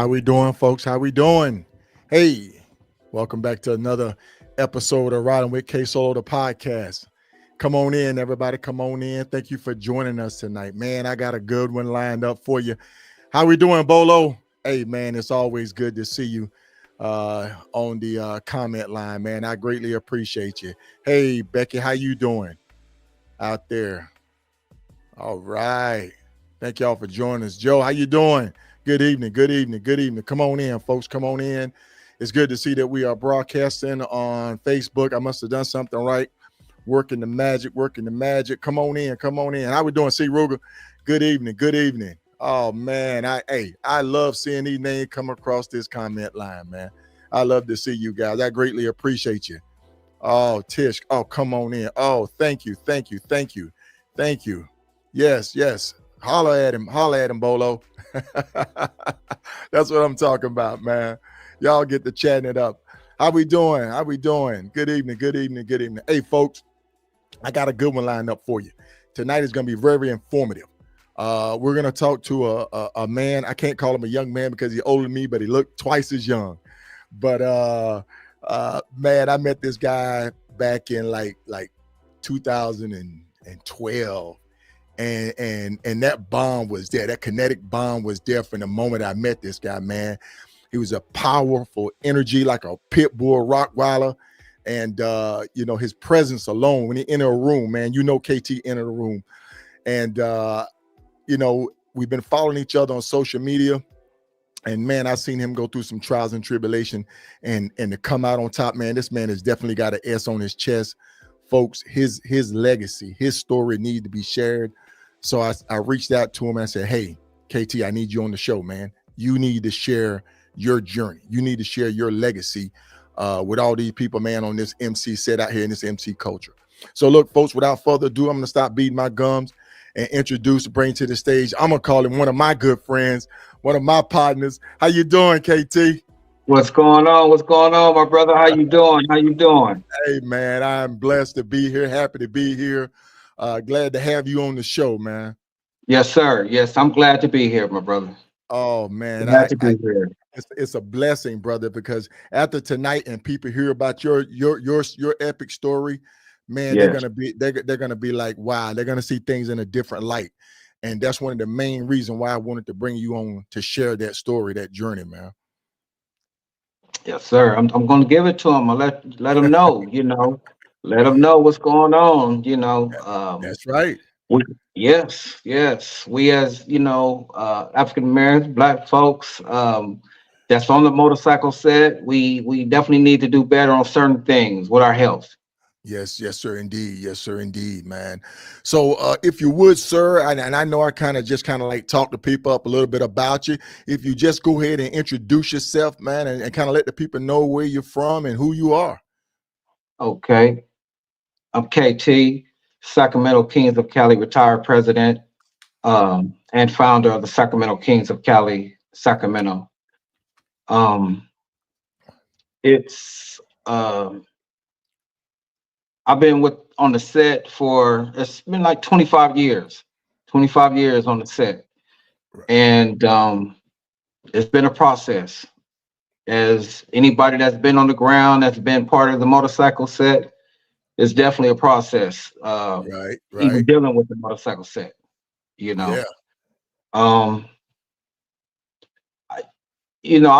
we doing, folks? How we doing? Hey, welcome back to another episode of Riding with K Solo, the podcast. Come on in, everybody. Come on in. Thank you for joining us tonight. Man, I got a good one lined up for you. How we doing, Bolo? Hey, man, it's always good to see you on the comment line, man. I greatly appreciate you. Hey, Becky, how you doing out there? All right. Thank y'all for joining us. Joe, how you doing? Good evening, good evening, good evening. Come on in, folks. Come on in. It's good to see that we are broadcasting on Facebook. I must have done something right. Working the magic, working the magic. Come on in, come on in. How we doing, C. Ruger? Good evening, good evening. Oh, man, I love seeing these names come across this comment line, man. I love to see you guys. I greatly appreciate you. Oh, Tish. Oh, come on in. Oh, thank you, thank you, thank you, thank you. Yes, yes. Holler at him, Bolo. That's what I'm talking about, man. Y'all get to chatting it up. How we doing? How we doing? Good evening, good evening, good evening. Hey, folks, I got a good one lined up for you. Tonight is going to be very informative. We're going to talk to a man. I can't call him a young man because he's older than me, but he looked twice as young. But man, I met this guy back in like 2012. And that bond was there. That kinetic bond was there from the moment I met this guy, man. He was a powerful energy, like a pit bull Rottweiler. And, his presence alone, when he enter a room, man, KT entered a room. And, we've been following each other on social media. And, man, I've seen him go through some trials and tribulation and to come out on top, man. This man has definitely got an S on his chest. Folks, his legacy, his story needs to be shared. So I reached out to him and I said, hey, KT, I need you on the show, man. You need to share your journey. You need to share your legacy with all these people, man, on this MC set out here in this MC culture. So look, folks, without further ado, I'm going to stop beating my gums and bring to the stage. I'm going to call him one of my good friends, one of my partners. How you doing, KT? What's going on? What's going on, my brother? How you doing? How you doing? Hey, man, I'm blessed to be here. Happy to be here. Glad to have you on the show, man. Yes, sir. Yes, I'm glad to be here, my brother. Oh, man. Glad to be here. It's a blessing, brother, because after tonight and people hear about your epic story, man, Yes. they're gonna be like, wow, they're gonna see things in a different light. And that's one of the main reasons why I wanted to bring you on to share that story, that journey, man. Yes, sir. I'm going to give it to him. I'll let him know, let him know what's going on, That's right. Yes. We as, African Americans, Black folks, that's on the motorcycle set, we definitely need to do better on certain things with our health. Yes, sir, indeed. Yes, sir, indeed, man. So if you would, sir, and I know I kind of like talk to people up a little bit about you. If you just go ahead and introduce yourself, man, and kind of let the people know where you're from and who you are. Okay. I'm KT, Sacramento Kings of Cali retired president, and founder of the Sacramento Kings of Cali, Sacramento. I've been on the set it's been like 25 years on the set. Right. And it's been a process. As anybody that's been on the ground, that's been part of the motorcycle set, it's definitely a process. Right. Even dealing with the motorcycle set, Yeah. I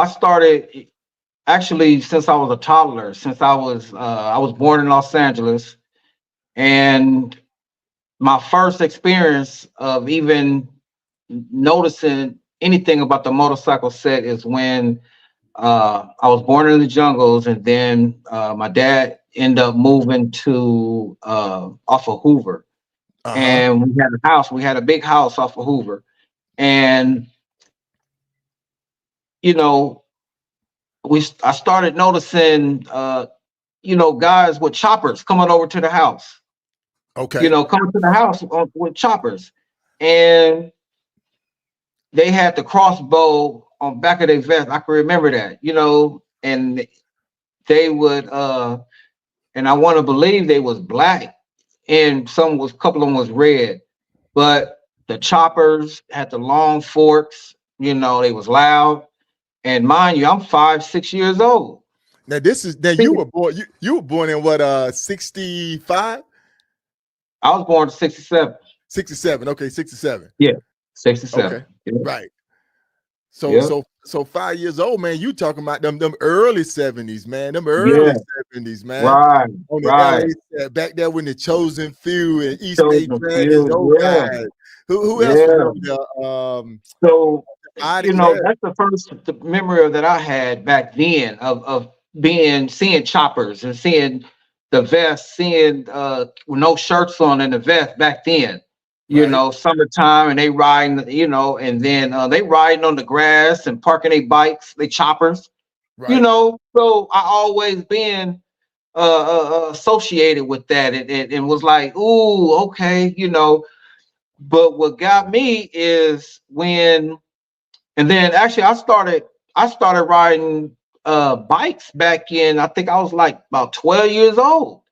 started actually since I was a toddler, since I was born in Los Angeles. And my first experience of even noticing anything about the motorcycle set is when I was born in the jungles, and then my dad ended up moving to off of Hoover. And we had a house. We had a big house off of Hoover. And, I started noticing, guys with choppers coming over to the house. Okay. Coming to the house with choppers. And they had the crossbow on back of their vest. I can remember that, and they would, and I want to believe they was black, and a couple of them was red, but the choppers had the long forks, they was loud. And mind you, I'm 5, 6 years old. Now you were born. You were born in what? 65, I was born in 67. 67. Okay, 67. Yeah, 67. Okay, Yeah. right. So Yeah. so so 5 years old, man. You talking about them early 70s, man. Them Yeah. early 70s, man. Right. On the Right. LA set, back there when the Chosen Few and East Bay Chosen Dragons, few. those Yeah. guys. Who else Yeah. was on the So, body? you know, Yeah, that's the first memory that I had back then of seeing choppers and seeing the vest, seeing with no shirts on in the vest back then. You right, know, summertime and they riding, you know, and then they riding on the grass and parking their bikes, they choppers, you right. know. So I always been associated with that and was like, ooh, okay, you know. But what got me is when and then actually I started riding bikes back in I think I was like about 12 years old.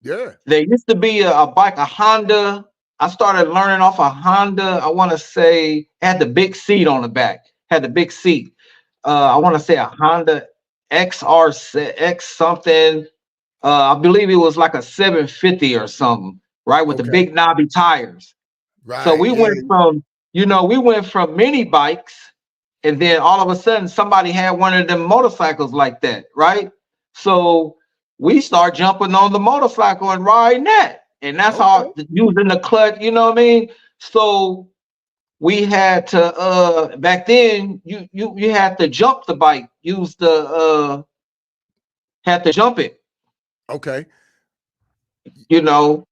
Yeah. There used to be a bike, a Honda. I started learning off a Honda. I want to say it had the big seat on the back, had the big seat. I want to say a Honda X something. I believe it was like a 750 or something, right? With the Okay. big knobby tires. So Right. we Yeah. went from, we went from mini bikes, and then all of a sudden somebody had one of them motorcycles like that, right? So we start jumping on the motorcycle and riding that. And that's Okay. how using the clutch, you know what I mean? So we had to back then you had to jump the bike, use the had to jump it, Okay. you know.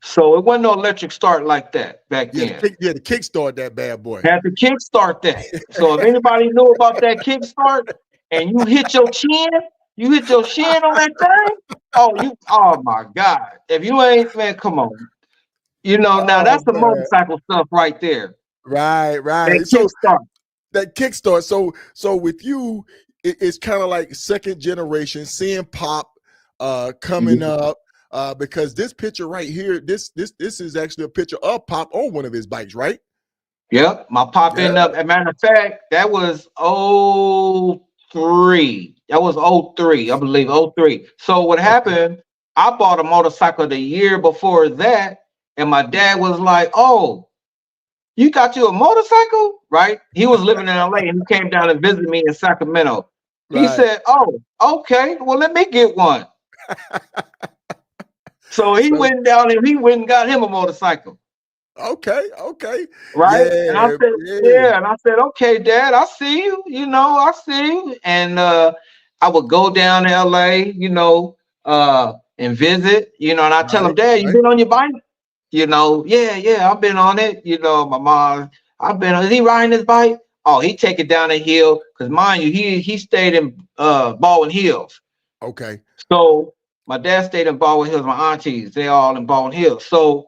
So it wasn't no electric start like that back Yeah, then. the kickstart that bad boy. Had to kickstart that. So if anybody knew about that kickstart and you hit your shin on that thing. Oh my God. If you ain't, man, come on. You know, now Oh that's the man. motorcycle stuff right there. Right, That right. So kickstart. that kickstart. So with you, it's kind of like second generation seeing Pop coming up. Because this picture right here, this is actually a picture of Pop on one of his bikes, right? Yep. My pop Yeah. ended up, as a matter of fact, that was '03. That was '03, I believe, '03. So what Okay. happened, I bought a motorcycle the year before that, and my dad was like, oh, you got you a motorcycle? Right? He was living in LA and he came down and visited me in Sacramento. He Right. said, oh, okay, well, let me get one. So he So went down and he went and got him a motorcycle. okay, okay. Right? And I Yeah, said, yeah. yeah. And I said, okay, Dad, I see you. You know, I see you. And I would go down to LA, and visit, and I tell him, Right, Dad, you right. been on your bike? Yeah, I've been on it. My mom, I've been on. Is he riding his bike? Oh, he take it down the hill. Cause mind you, he stayed in Baldwin Hills. Okay. So my dad stayed in Baldwin Hills, my aunties, they all in Baldwin Hills. So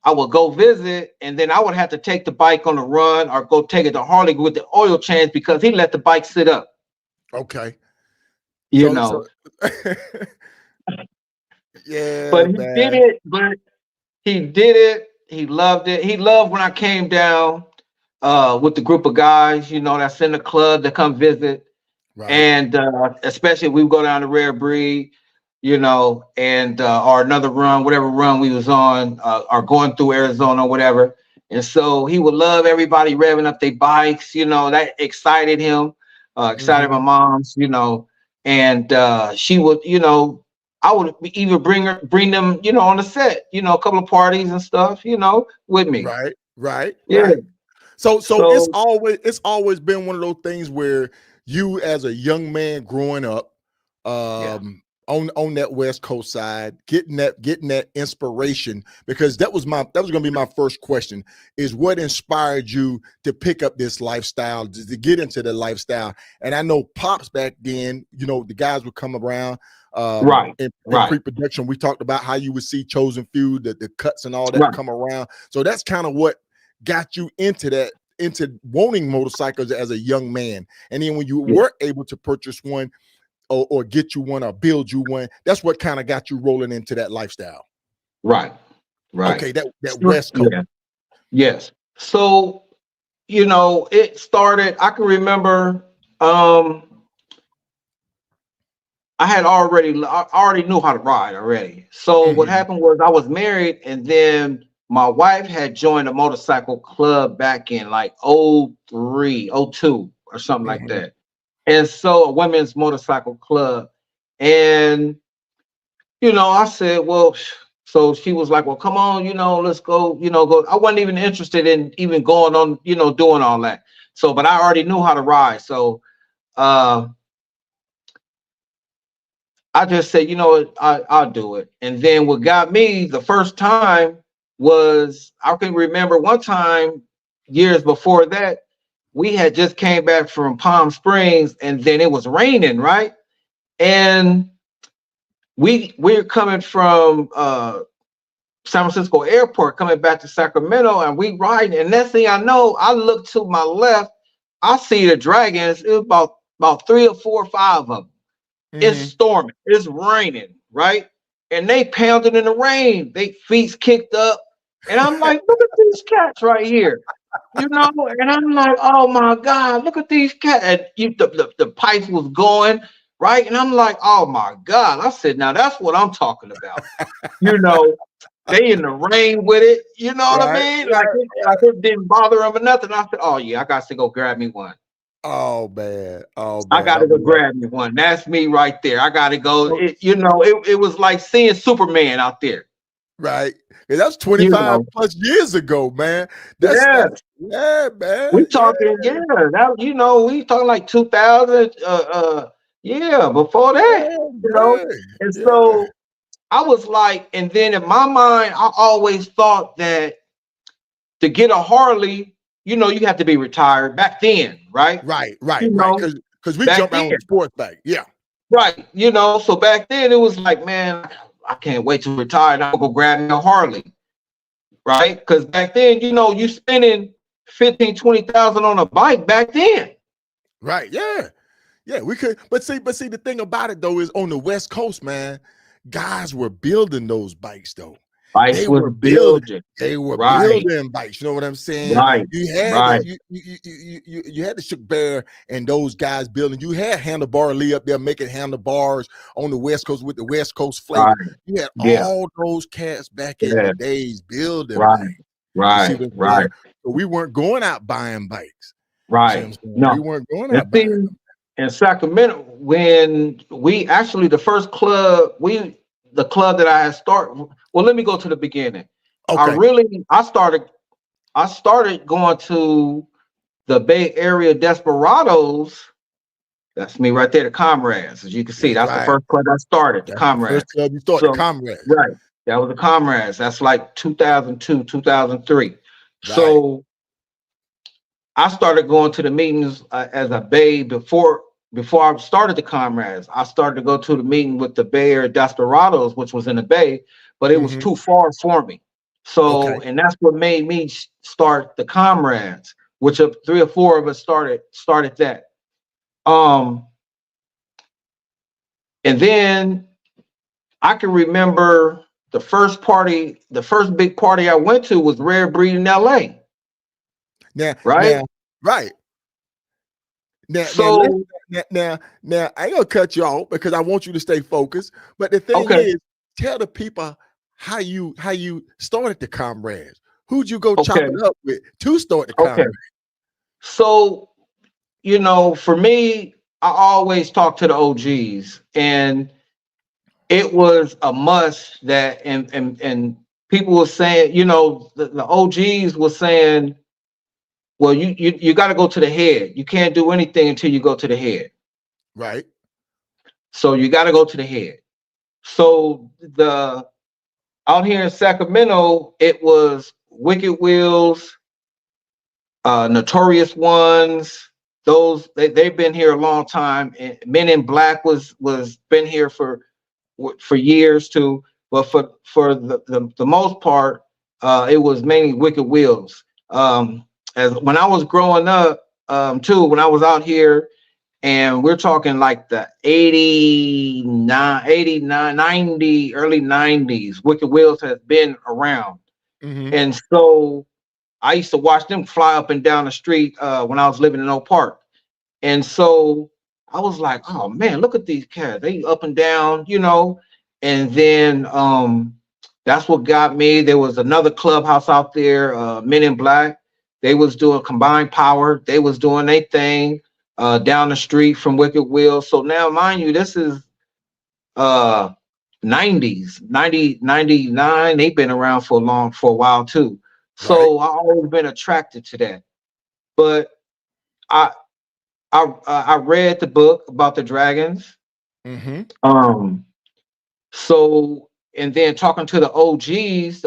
I would go visit, and then I would have to take the bike on the run or go take it to Harley with the oil change because he let the bike sit up. Okay. You So know, yeah, but he did man. it. But he did it. He loved it. He loved when I came down with the group of guys. That's in the club that come visit, Right. and especially we would go down to Rare Breed. And or another run, whatever run we was on, or going through Arizona, or whatever. And so he would love everybody revving up their bikes. That excited him, excited my Hmm. mom's. And she would, I would even bring them, on the set, a couple of parties and stuff, with me. Right, right, Yeah. right. So So it's always been one of those things where you as a young man growing up yeah, on that West Coast side, getting that inspiration, because that was gonna be my first question, is what inspired you to pick up this lifestyle, to get into the lifestyle. And I know Pops back then, the guys would come around right, in right, pre-production. We talked about how you would see Chosen Few, the cuts and all that right, come around. So that's kind of what got you into wanting motorcycles as a young man. And then when you yeah, were able to purchase one or get you one or build you one, that's what kind of got you rolling into that lifestyle. right, right. Okay, that So, West Coast. yeah. Yes. So it started. I can remember. I already knew how to ride already. So what Mhm. happened was I was married, and then my wife had joined a motorcycle club back in like '03, '02 or something like Mhm. that. And so a women's motorcycle club. And I said, well, so she was like, well, come on, let's go, go. I wasn't even interested in even going on, doing all that. So, but I already knew how to ride. So uh I just said, I'll do it. And then what got me the first time was I can remember one time years before that, we had just came back from Palm Springs and then it was raining, right? And we're coming from San Francisco airport coming back to Sacramento and we riding. And next thing I know, I look to my left, I see the dragons. It was about three or four or five of them. It's Mhm. storming. It's raining, right? And they pounding in the rain. They feet kicked up. And I'm like, look at these cats right here. And I'm like, oh my God, look at these cats. And the pipes was going, right? And I'm like, oh my God. I said, now that's what I'm talking about. You know, they in the rain with it. You know what I Right, mean? Like, right. like it didn't bother them or nothing. I said, oh yeah, I got to go grab me one. Oh man. Oh I man. gotta I'm go like, grab me one. That's me right there. I gotta go. oh, It was like seeing Superman out there. right. And that's You 25 know, plus years ago, man. That's yes. yeah, man. We Yeah. talking, yeah. That we talking like 2000. Yeah, before that, Yeah, you know. yeah, And yeah. so I was like, and then in my mind, I always thought that to get a Harley, you have to be retired back then, right? Right, right, You right. know, Because we back jump then. out on the sports bike. Yeah. Right. So back then it was like, man, I can't wait to retire. And I'm gonna go grab me a Harley, right? Because back then, you spending 15, 20,000 on a bike back then. Right. Yeah. Yeah. We could, but see, the thing about it though is on the West Coast, man, guys were building those bikes though. Bikes They was were building, building. they were Right, building bikes. You know what I'm saying? right, You had right, you had the Shook Bear and those guys building. You had Handlebar Lee up there making handlebars on the West Coast with the West Coast right. flavor. You had Yeah, all those cats back in yeah, the days building right, bikes. You see right, what I'm saying? right, So we weren't going out buying bikes. You see what I'm right. saying? We No. weren't going And out see, buying them. in Sacramento, when we actually the first club, the club that I had started, well, let me go to the beginning. Okay. I started going to the Bay Area Desperados. That's me right there, the Comrades. As you can see, That's that's the right. first club I started, the That's the first Comrades. club you start, the So, comrades. right, that was the Comrades. That's like 2002, 2003. Right. So I started going to the meetings as a Bay before I started the Comrades. I started to go to the meeting with the Bay Area Desperados, which was in the Bay, but it was Hmm. too far for me. So, Okay. and that's what made me start the Comrades, which three or four of us started that. Um, and then I can remember the first big party I went to was Rare Breed in LA, Now, right? now, right. Now, let's So, now, I ain't gonna cut you off because I want you to stay focused. But the thing okay, is, tell the people how you started the comrades. Who'd you go chop okay, it up with to start the okay. comrades? So, for me, I always talk to the OGs, and it was a must that, and people were saying, the OGs were saying, well, you got to go to the head. You can't do anything until you go to the head. Right. So you got to go to the head. So the out here in Sacramento, it was Wicked Wheels, Notorious Ones. They've been here a long time. And Men in Black was been here for years too. But for the most part, it was mainly Wicked Wheels. As when I was growing up, too, when I was out here, and we're talking like the 89, 90, early 90s, Wicked Wheels has been around. Hmm. And so I used to watch them fly up and down the street when I was living in Oak Park. And so I was like, oh man, look at these cats. They up and down, you know. And then that's what got me. There was another clubhouse out there, Men in Black. They was doing combined power. They was doing their thing down the street from Wicked Will. So now, mind you, this is 90s, 90, 99. They've been around for a while too. So Right. I always been attracted to that. But I I read the book about the dragons. Mm-hmm. Um, so and then talking to the OGs,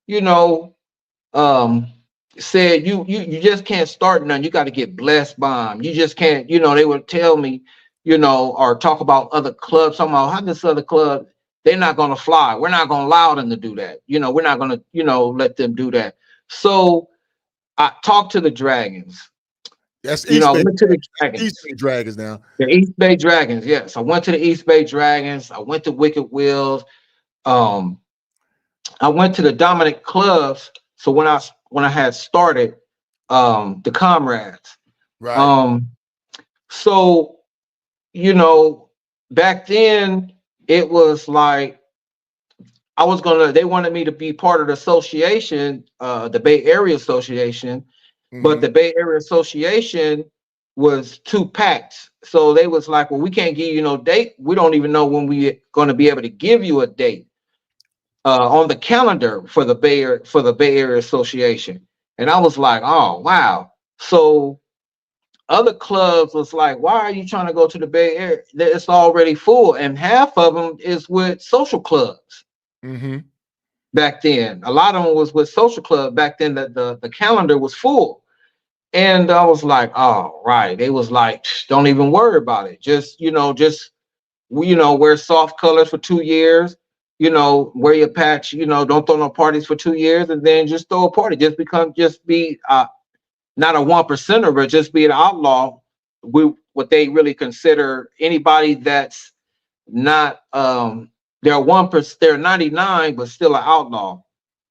you know, um, said you just can't start none. You got to get blessed by them. You just can't, you know. They would tell me, you know, or talk about other clubs. Somehow, how this other club, they're not gonna fly. We're not gonna allow them to do that. You know, we're not gonna, you know, let them do that. So I talked to the dragons. That's You know, East I Bay. went to the East dragons. Bay Dragons now. The East Bay Dragons, yes. I went to the East Bay Dragons. I went to Wicked Wills. Um, I went to the dominant clubs. So when I had started the comrades. Right. Um, so you know, back then it was like they wanted me to be part of the association, the Bay Area Association, but Mm-hmm. the Bay Area Association was too packed. So they was like, well, we can't give you no date. We don't even know when we going to be able to give you a date on the calendar for the Bay Area Association. And I was like, oh wow. So other clubs was like, why are you trying to go to the Bay Area? It's already full, and half of them is with social clubs. Mm-hmm. Back then, a lot of them was with social club. Back then, the calendar was full. And I was like, oh, right. They was like, don't even worry about it. Just, wear soft colors for 2 years, wear your patch, don't throw no parties for 2 years, and then just throw a party. Just be not a 1%er, but just be an outlaw. What they really consider anybody that's not, they're 1%, they're 99, but still an outlaw.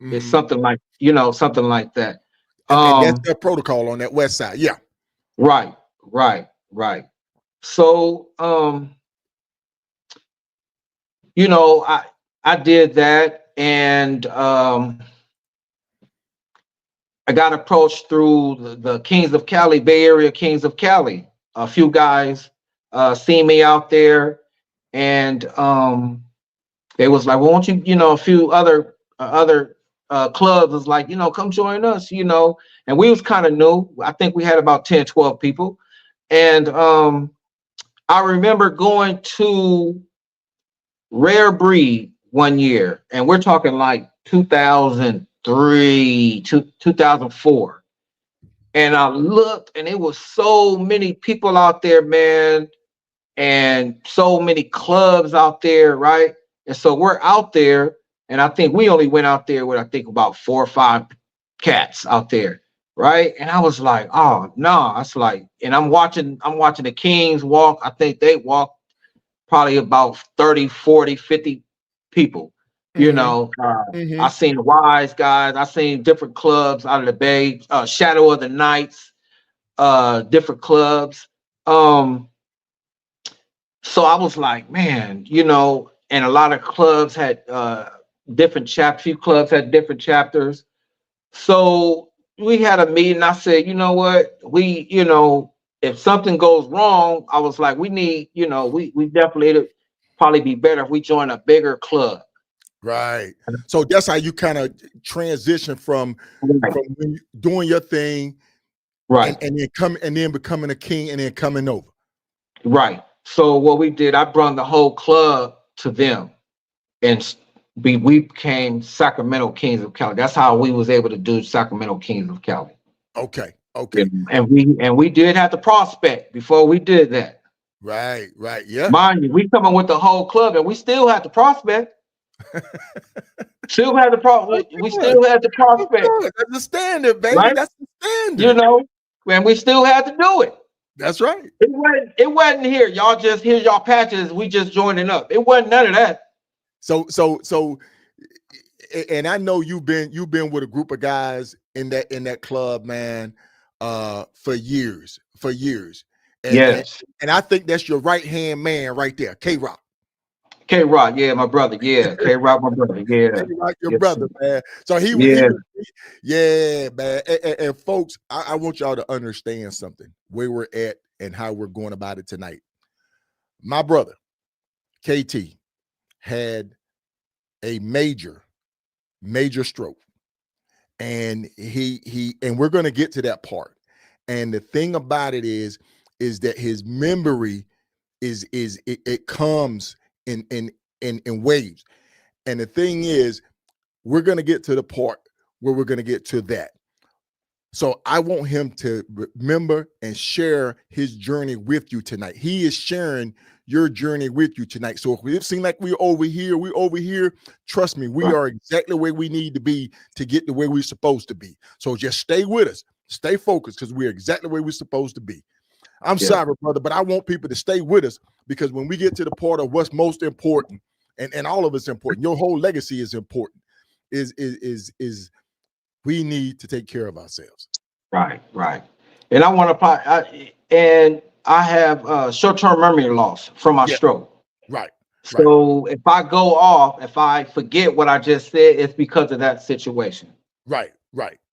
It's Mm-hmm. something like that. And that's their protocol on that west side. Yeah. Right, right. So, I did that, and I got approached through the Kings of Cali, Bay Area Kings of Cali. A few guys seen me out there, and they was like, "Well, won't you?" A few other clubs was like, "Come join us," And we was kind of new. I think we had about 10, 12 people, and I remember going to Rare Breed one year, and we're talking like 2003 to 2004. And I looked, and it was so many people out there, man, and so many clubs out there, right? And so we're out there, and I think we only went out there with, I think, about 4 or 5 cats out there, right? And I was like, oh no, it's like, and I'm watching the Kings walk. I think they walked probably about 30, 40, 50 people. Mm-hmm. Mm-hmm. I seen the Wise Guys, I seen different clubs out of the Bay, Shadow of the Nights, different clubs. So I was like, man, and a lot of clubs had different chapters, few clubs had different chapters. So we had a meeting. I said, you know what, if something goes wrong, I was like, we need, we definitely, it'd probably be better if we join a bigger club. Right. So that's how you kind of transition from when you doing your thing, right, and then becoming a king and then coming over. right. So what we did, I brought the whole club to them, and we became Sacramento Kings of Cali. That's how we was able to do Sacramento Kings of Cali. Okay. And we did have to prospect before we did that. Right. Yeah. Mind you, we coming with the whole club, and we still had to prospect. Still had the we still had to prospect. That's the standard, baby. Right? That's the standard. And we still had to do it. That's right. It wasn't here. Y'all just here's y'all patches. We just joining up. It wasn't none of that. So and I know you've been with a group of guys in that club, man, for years. And Yes. and I think that's your right hand man right there, K Rock. K Rock, yeah, my brother. Yeah, K Rock, my brother. K Yeah. Rock, your Yes, sir. brother, man. So he Yeah. was, yeah, man. And folks, I want y'all to understand something where we're at and how we're going about it tonight. My brother, KT, had a major stroke, and and we're going to get to that part. And the thing about it is that his memory it comes in waves. And the thing is, we're going to get to the part where we're going to get to that. So I want him to remember and share his journey with you tonight. He is sharing your journey with you tonight. So if it seems like we're over here, trust me, we are exactly where we need to be to get the way we're supposed to be. So just stay with us, stay focused, because we're exactly where we're supposed to be. I'm sorry, brother, but I want people to stay with us, because when we get to the part of what's most important, and all of it's important, your whole legacy is important, is we need to take care of ourselves. Right. And I have short-term memory loss from my stroke. Right. So if I go off, if I forget what I just said, it's because of that situation. Right.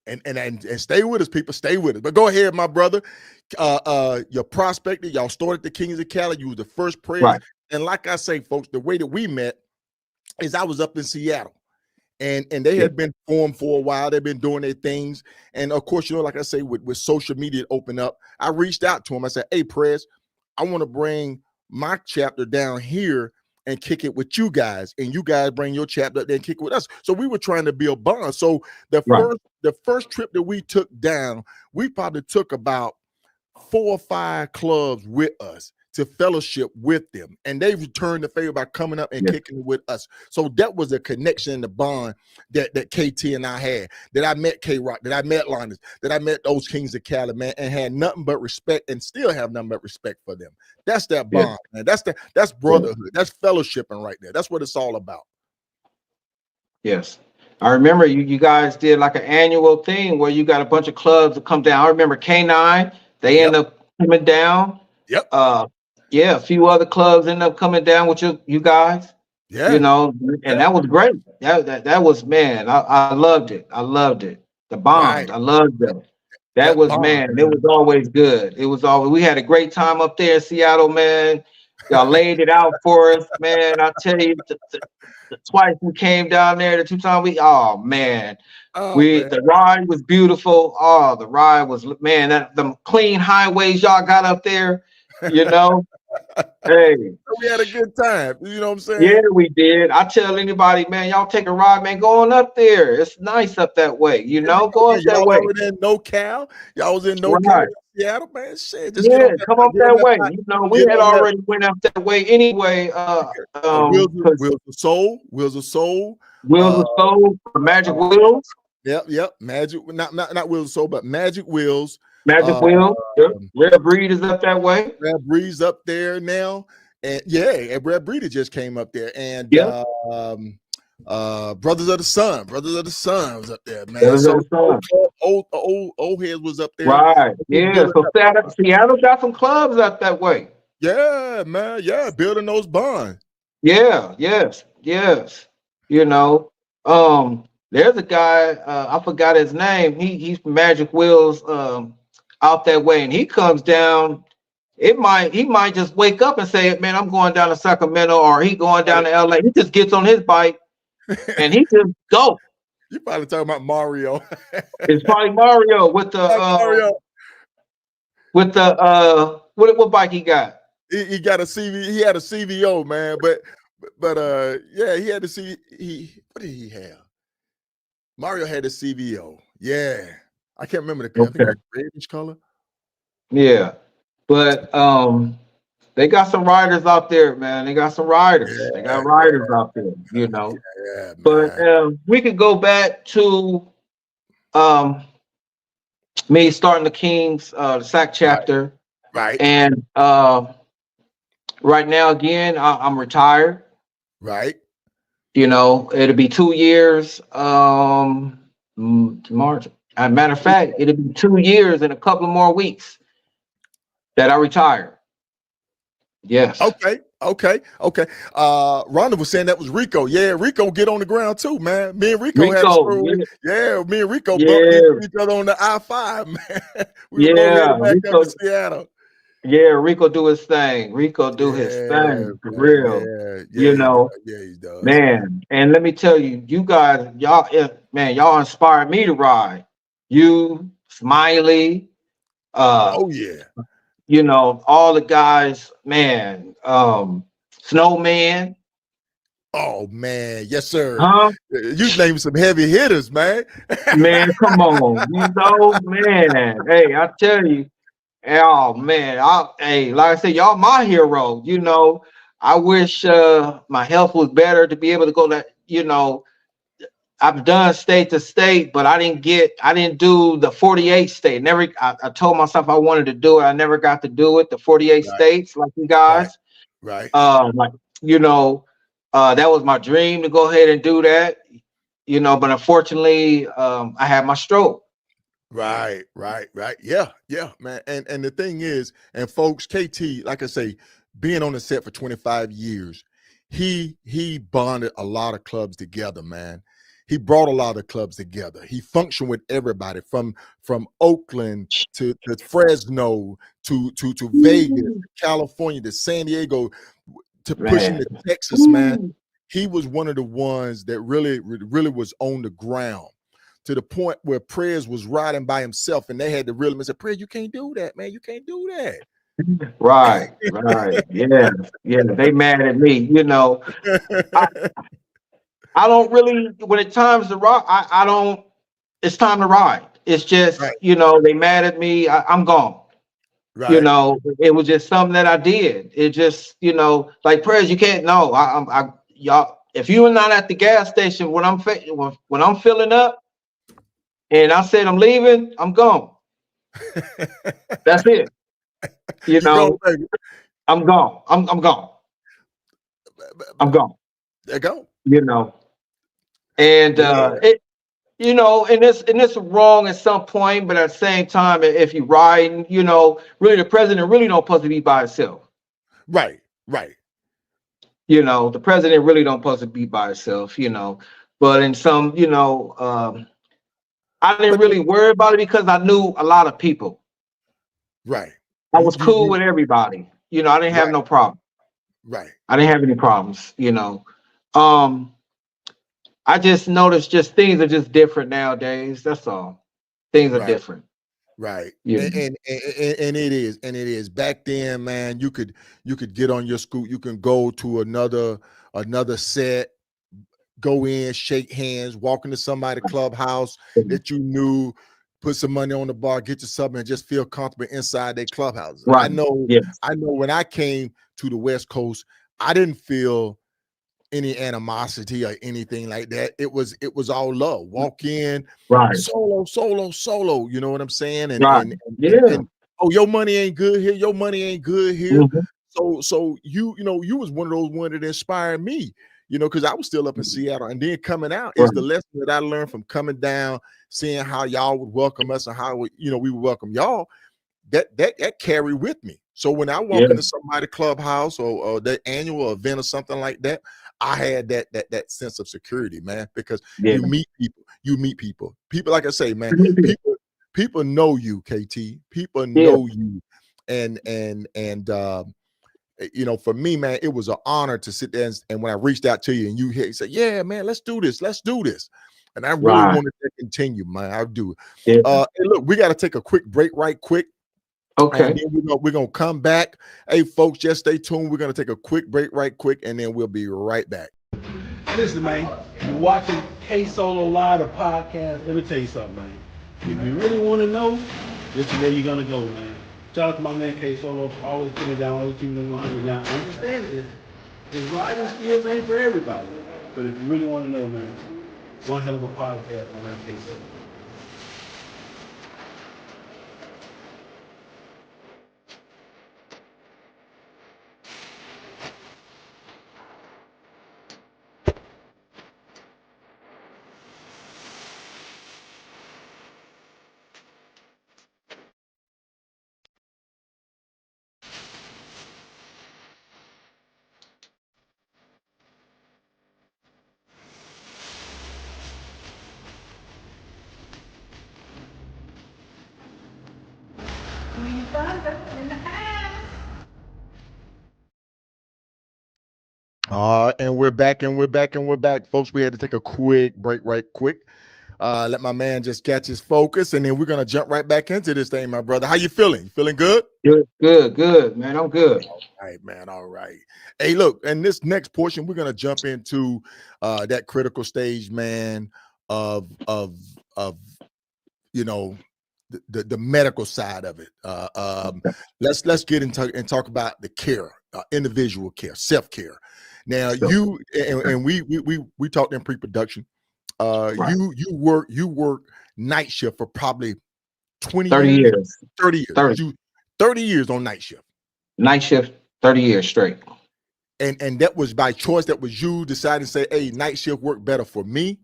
And stay with us, people. Stay with us. But go ahead, my brother. Your prospector, y'all started the Kings of Cali. You was the first praise. Right. And like I say, folks, the way that we met is I was up in Seattle. And they had been formed for a while. They've been doing their things. And of course, like I say, with social media open up, I reached out to him. I said, hey, Prez, I want to bring my chapter down here and kick it with you guys. And you guys bring your chapter up there and kick it with us. So we were trying to build bonds. So the first trip that we took down, we probably took about 4 or 5 clubs with us to fellowship with them, and they returned the favor by coming up and kicking it with us. So that was a connection and the bond that KT and I had, that I met K Rock, that I met Linus, that I met those Kings of Cali, man, and had nothing but respect, and still have nothing but respect for them. That's that bond, man. That's brotherhood. That's fellowshipping right there. That's what it's all about. Yes. I remember you guys did like an annual thing where you got a bunch of clubs to come down. I remember K9, they end up coming down. A few other clubs end up coming down with you guys. And that was great. That was, man, I loved it. The bond. I loved it. That was, man, it was always good. We had a great time up there in Seattle, man. Y'all laid it out for us, man. I tell you, twice we came down there, the 2 times man. The ride was beautiful. Oh, the ride was, man, the clean highways y'all got up there, Hey, we had a good time. You know what I'm saying? Yeah, we did. I tell anybody, man, y'all take a ride, man, going up there. It's nice up that way, go up that way. Y'all was in NoCal. Y'all was in NoCal, Seattle, man. Shit, just come up that way. We had already went up that way anyway. Wheels of Soul. Magic Wheels. Yep. Magic, not Wheels of Soul, but Magic Wheels. Magic Wheels. Rare Breed is up that way. Rare Breed's up there now. And Rare Breed just came up there. And Brothers of the Sun was up there, man. So old heads was up there. Right. Yeah. So Seattle got some clubs up that way. Yeah, man. Yeah, building those bonds. Yeah, yes. There's a guy, I forgot his name. He's from Magic Wheels out that way, and he comes down. He might just wake up and say, man, I'm going down to Sacramento, or he going down to LA. He just gets on his bike and he just go. You probably talking about Mario. It's probably Mario with the what bike he got? He got a CV. He had a CVO, man. But he had the what did he have? Mario had a CVO. Yeah, I can't remember the color. I think it was reddish color. Yeah, but they got some riders out there, man. They got some riders. They got riders out there, Yeah, but we could go back to me starting the Kings, the SAC chapter. Right. And right now, again, I'm retired. Right. It'll be 2 years. March. As a matter of fact, it'll be 2 years and a couple of more weeks that I retire. Yes. Okay. Rhonda was saying that was Rico. Yeah, Rico get on the ground too, man. Me and Rico had a Rico. story. Yeah. Yeah, me and Rico bumped into Yeah. each other on the I-5, man. We were both Yeah. headed back up to Rico. Seattle. Yeah. Rico do his thing. Rico do his Yeah, thing for man. real. Yeah, You he does. know, Yeah, he does. man. And let me tell you, you guys, y'all, man, y'all inspired me to ride. You, Smiley, uh, Oh yeah. all the guys, man, Snowman, Oh man, yes, sir. huh? You named some heavy hitters, man. Man, come on. Man. Hey, I tell you, oh man, hey, like I said, y'all my hero. I wish my health was better to be able to go I've done state to state, but I didn't do the 48 state. I told myself I wanted to do it. I never got to do it, the 48 Right, states like you right, guys. right, Like, that was my dream to go ahead and do that, but unfortunately, I had my stroke. right. Yeah, man. And the thing is, and folks, KT, like I say, being on the set for 25 years, he bonded a lot of clubs together, man. He brought a lot of clubs together. He functioned with everybody from Oakland to Fresno to Vegas, California to San Diego to pushing Man. to Texas, man. He was one of the ones that really was on the ground to the point where Prez was riding by himself and they had to reel him and say, Prez, you can't do that, man. You can't do Right. Yeah. Yeah. They mad at me. I, that. I don't really, when it's times to ride, I don't, it's time to ride. It's just, Right, they mad at me. I'm gone. right. It was just something that I did. It just, like prayers, you can't know. Y'all, if you're not at the gas station when I'm filling up and I said I'm leaving, I'm gone. That's it. You You go, know, baby. I'm gone. I'm gone. I'm gone. There go. You know, and Yeah. and it's wrong at some point, but at the same time, if you ride, really the president really don't supposed to be by himself. Right, right, The president really don't supposed to be by himself. But in some, I didn't but really worry about it because I knew a lot of people. right. I was cool You with everybody. I didn't have right, no problem. right, I didn't have any problems. Um, I just noticed just things are just different nowadays. That's all. Things are right. different. Right. You And, know? and it is. Back then, man, you could get on your scoot, you can go to another set, go in, shake hands, walk into somebody's clubhouse that you knew, put some money on the bar, get you something, and just feel comfortable inside their clubhouses. Right. I know, Yes. I know when I came to the West Coast, I didn't feel any animosity or anything like that. It was all love. Walk in, Right. solo. You know what I'm saying? And Right. and and and, Yeah. and oh, your money ain't good here. Your money ain't good here. Mhm. So you was one of those ones that inspired me. Because I was still up in Seattle, and then coming out is the Right. lesson that I learned from coming down, seeing how y'all would welcome us and how we would welcome y'all. That carried with me. So when I Yeah. walk into somebody's clubhouse or that annual event or something like that, I had that sense of security, man, because Yeah. you meet people, like I say, man, people know you, KT, people Yeah. know you. And for me, man, it was an honor to sit there and when I reached out to you and you say, yeah, man, let's do this. And I really Right. wanted to continue, man. I do. Yeah. Hey, look, we got to take a quick break right quick. And Okay. then we're gonna come back. Hey, folks, just stay tuned. We're gonna take a quick break right quick, and then we'll be right back. Listen, man, you're watching K Solo Live, the podcast. Let me tell you something, man. If you really want to know, this is where you're gonna go, man. Shout out to my man K Solo, always putting it down, always keeping it 100 down. Understand this. His riding skills ain't for everybody. But if you really want to know, man, one hell of a podcast, my man K Solo. And we're back, folks. We had to take a quick break, right quick. Let my man just catch his focus, and then we're gonna jump right back into this thing, my brother. How you feeling? You feeling good? Good, man. I'm good. All right, man. All right. Hey, look, in this next portion, we're gonna jump into that critical stage, man, of you know the medical side of it. Let's get into and talk about the care, individual care, self-care. Now, you and we talked in pre-production. Right. You work night shift for probably 20 30 years. years. 30 years. 30. 30 years on night shift. Night shift, 30 years straight. And that was by choice. That was you deciding to say, hey, night shift worked better for me.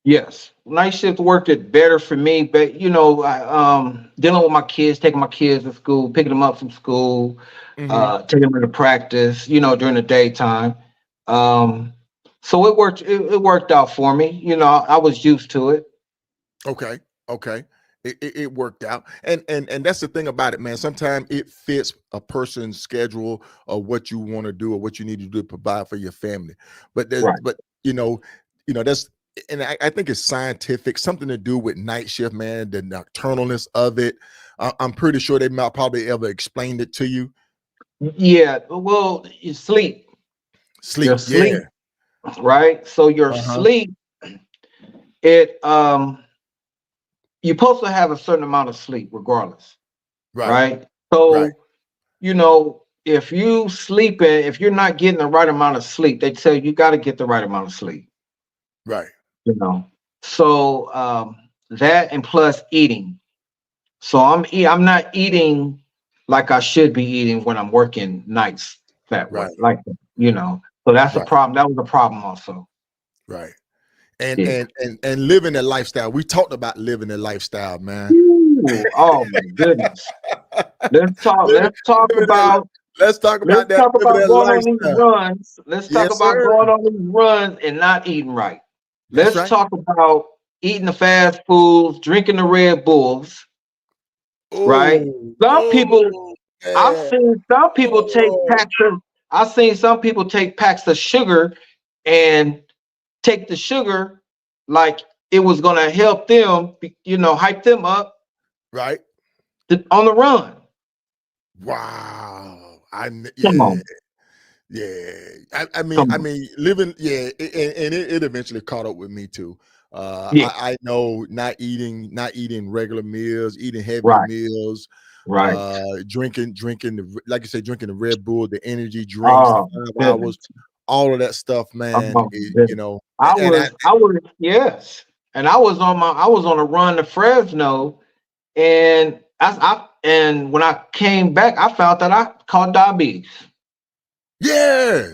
Yes, night shift worked it better for me, but dealing with my kids, taking my kids to school, picking them up from school, taking them to practice, during the daytime. So it worked. It worked out for me. I was used to it. Okay. It worked out, and that's the thing about it, man. Sometimes it fits a person's schedule or what you want to do or what you need to do to provide for your family. But that's, and I think it's scientific, something to do with night shift, man. The nocturnalness of it. I'm pretty sure they might probably ever explained it to you. Yeah. Well, you sleep. Your sleep. Right. So your sleep. It you're supposed to have a certain amount of sleep regardless. Right. So, if you sleeping, if you're not getting the right amount of sleep, they tell you got to get the right amount of sleep. Right. So that, and plus eating. So I'm not eating like I should be eating when I'm working nights that way. Like, so that's a problem. That was a problem also. Right. And living a lifestyle. We talked about living a lifestyle, man. Ooh, oh my goodness. Let's talk about going on these runs. Let's talk about going on these runs and not eating right. Let's talk about eating the fast foods, drinking the Red Bulls. Right? Some people, I've seen some people take packs of sugar and take the sugar like it was going to help them, hype them up. Right. On the run. Wow. Come on. Yeah. I mean, living, and it eventually caught up with me too. I know not eating regular meals, eating heavy meals, drinking like you say, drinking the Red Bull, the energy drinks, 5 hours, all of that stuff, man. I was on a run to Fresno, and and when I came back, I found that I caught diabetes. Yeah.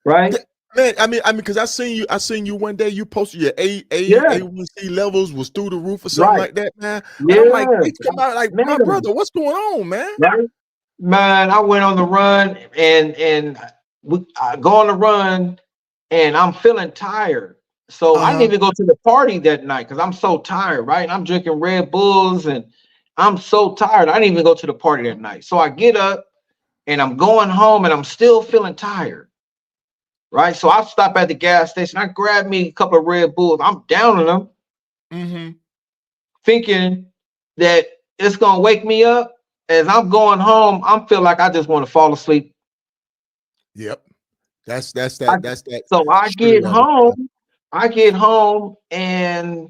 Right. Man, I mean, because I seen you one day. You posted your A1C levels was through the roof or something like that, man. Yeah. And I'm like, come out, like, my brother, what's going on, man? Right. Man, I went on the run and I go on the run, and I'm feeling tired. So I didn't even go to the party that night because I'm so tired, right? And I'm drinking Red Bulls and I'm so tired. I didn't even go to the party that night. So I get up and I'm going home and I'm still feeling tired. Right. So I stop at the gas station. I grab me a couple of Red Bulls. I'm downing them, thinking that it's going to wake me up. As I'm going home, I feel like I just want to fall asleep. Yep. That's that. So I get home and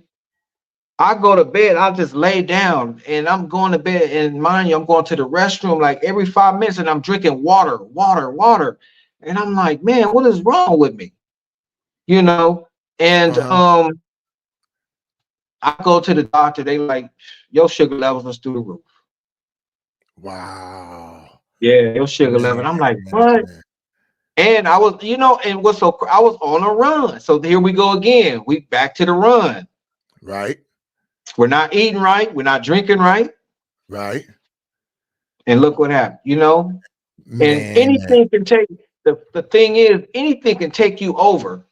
I go to bed. I just lay down and I'm going to bed. And mind you, I'm going to the restroom like every 5 minutes and I'm drinking water. And I'm like, man, what is wrong with me? And I go to the doctor. They like, your sugar levels are through the roof. Wow. Yeah, your sugar level. I'm like, what? Man. And I was, I was on a run. So here we go again. We back to the run. Right. We're not eating right. We're not drinking right. Right. And look what happened, Man. And anything can take, the thing is, anything can take you over.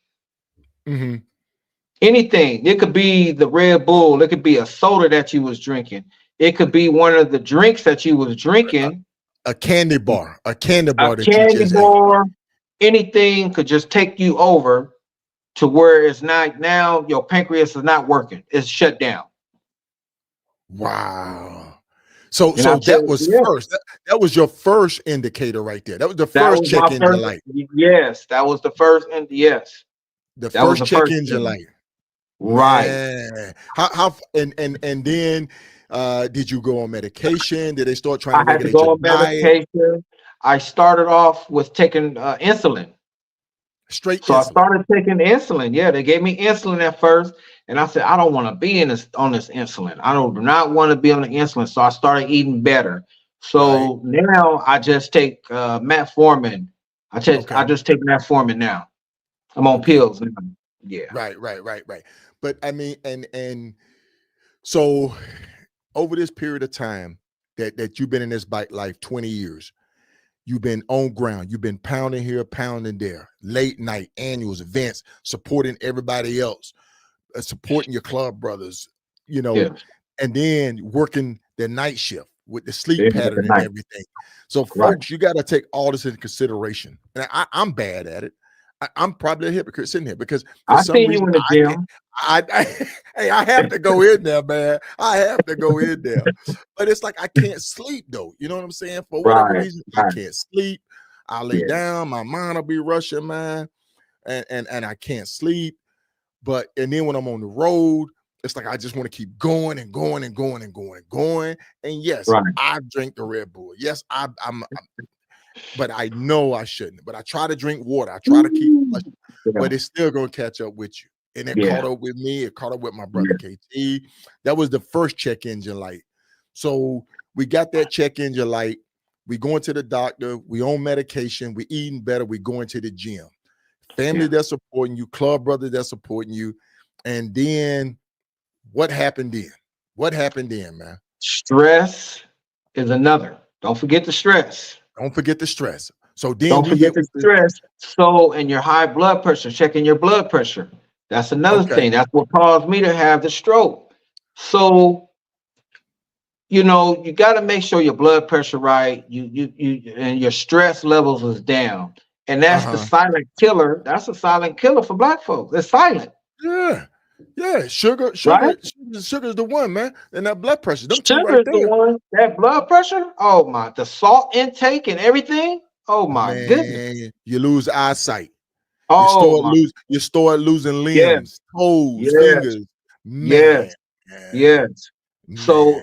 Anything. It could be the Red Bull. It could be a soda that you was drinking. It could be one of the drinks that you was drinking. A candy bar. A candy bar. anything could just take you over to where it's not, now your pancreas is not working. It's shut down. Wow. So And I that tell was you, first. That was your first indicator right there. That was the that first was check my engine first. light. Yes, that was the first. And yes, The that was first the check first engine thing. light. Right. Man. How and then did you go on medication? Did they start trying I to had to regulate your go on diet? medication. I started off with taking insulin. Straight So I insulin. started taking insulin. Yeah, they gave me insulin at first, and I said I don't want to be on this insulin. I do not want to be on the insulin. So I started eating better. Right. So now I just take metformin. I Okay. just take metformin now. I'm on Okay. pills now. Yeah. Right. But I mean, and so over this period of time that you've been in this bike life, 20 years, you've been on ground, you've been pounding here, pounding there, late night annuals, events, supporting everybody else, supporting your club brothers, you know, Yeah. and then working the night shift with the sleep Yeah. pattern and Nice. everything. So, Right. folks, you got to take all this into consideration. And I'm bad at it. I'm probably a hypocrite sitting here because for I some seen you reason in the I can't. gym. Hey, I have to go in there, man. I have to go in there. But it's like I can't sleep though. You know what I'm saying? For whatever Right. reason, I Right. can't sleep. I lay Yeah. down, my mind will be rushing, man, and I can't sleep. But and then when I'm on the road, it's like I just want to keep going and going and going and going and going. And yes, Right. I drink the Red Bull. Yes, but I know I shouldn't. But I try to drink water. I try to keep flushing, Yeah. but it's still gonna catch up with you. And it Yeah. caught up with me. It caught up with my brother Yeah. KT. That was the first check engine light. So we got that check engine light. We going to the doctor. We on medication. We eating better. We going to the gym. Family Yeah. that's supporting you, club brother that's supporting you. And then what happened then? What happened then, man? Stress is another. Don't forget the stress. Don't forget the stress. So then Don't we forget hit the with the stress. So, and your high blood pressure, checking your blood pressure. That's another okay. thing. That's what caused me to have the stroke. So, you know, you got to make sure your blood pressure right. You, and your stress levels is down. And that's the Uh-huh. silent killer. That's a silent killer for black folks. It's silent, Yeah. Yeah. Sugar right? is the one, man. And that blood pressure. Them two Sugar right is the there. one. That blood pressure. Oh my, the salt intake and everything. Oh my goodness. Man, you lose eyesight. Oh my. You start losing Yes. limbs, toes, Yes. fingers. Man, Yes. Yes. man. So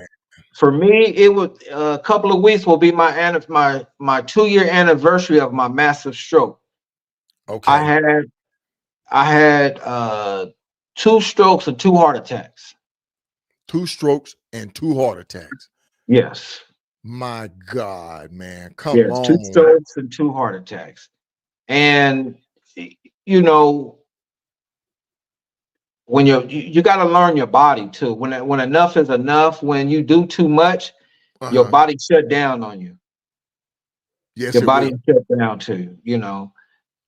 for me, it would a couple of weeks will be my 2-year anniversary of my massive stroke. Okay. I had 2 strokes and 2 heart attacks. 2 strokes and 2 heart attacks. Yes. My God, man. Come Yes, 2 on. strokes and 2 heart attacks. And you know, when you got to learn your body too. When enough is enough, when you do too much, your Uh-huh. body shut down on you. Yes, Your it body will. shut down too, you know.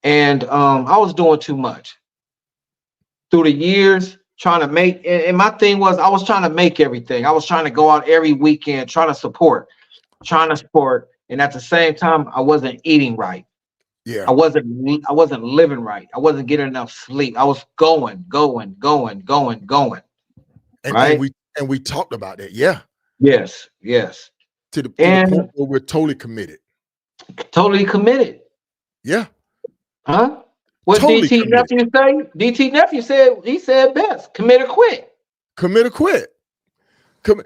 And I was doing too much through the years, trying to make. And my thing was, I was trying to make everything. I was trying to go out every weekend, trying to support, and at the same time, I wasn't eating right. Yeah. I wasn't living right. I wasn't getting enough sleep. I was going. And Right? we talked about that. Yeah. Yes. To the And point where we're totally committed. totally committed. Yeah. Huh? What Totally DT committed. nephew say? DT nephew said best. Commit or quit. Commit or quit.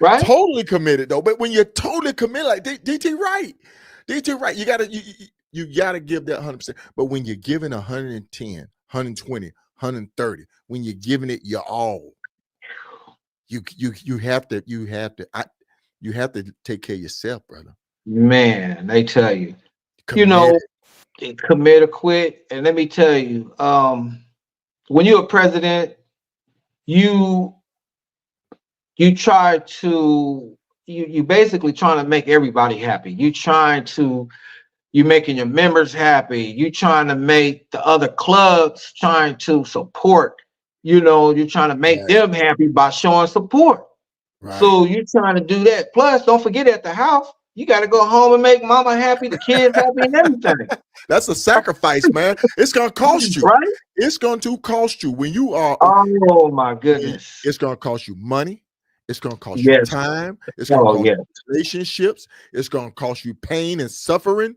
Right? Totally committed though. But when you're totally committed, like DT right. You gotta give that 100%. But when you're giving 110, 120, 130, when you're giving it your all, you have to take care of yourself, brother. Man, they tell you. You Committed. know, commit or quit. And let me tell you, when you're a president, you try to you basically trying to make everybody happy. You making your members happy. You trying to make the other clubs trying to support. You know, you're trying to make them happy by showing support. Right. So you're trying to do that. Plus, don't forget at the house, You got to go home and make mama happy, the kids happy, and everything. That's a sacrifice, man. It's gonna cost you. Right? It's going to cost you when you are. Oh my goodness. It's gonna cost you money. It's gonna cost you Yes. time. It's gonna Oh cost yeah. you relationships. It's gonna cost you pain and suffering.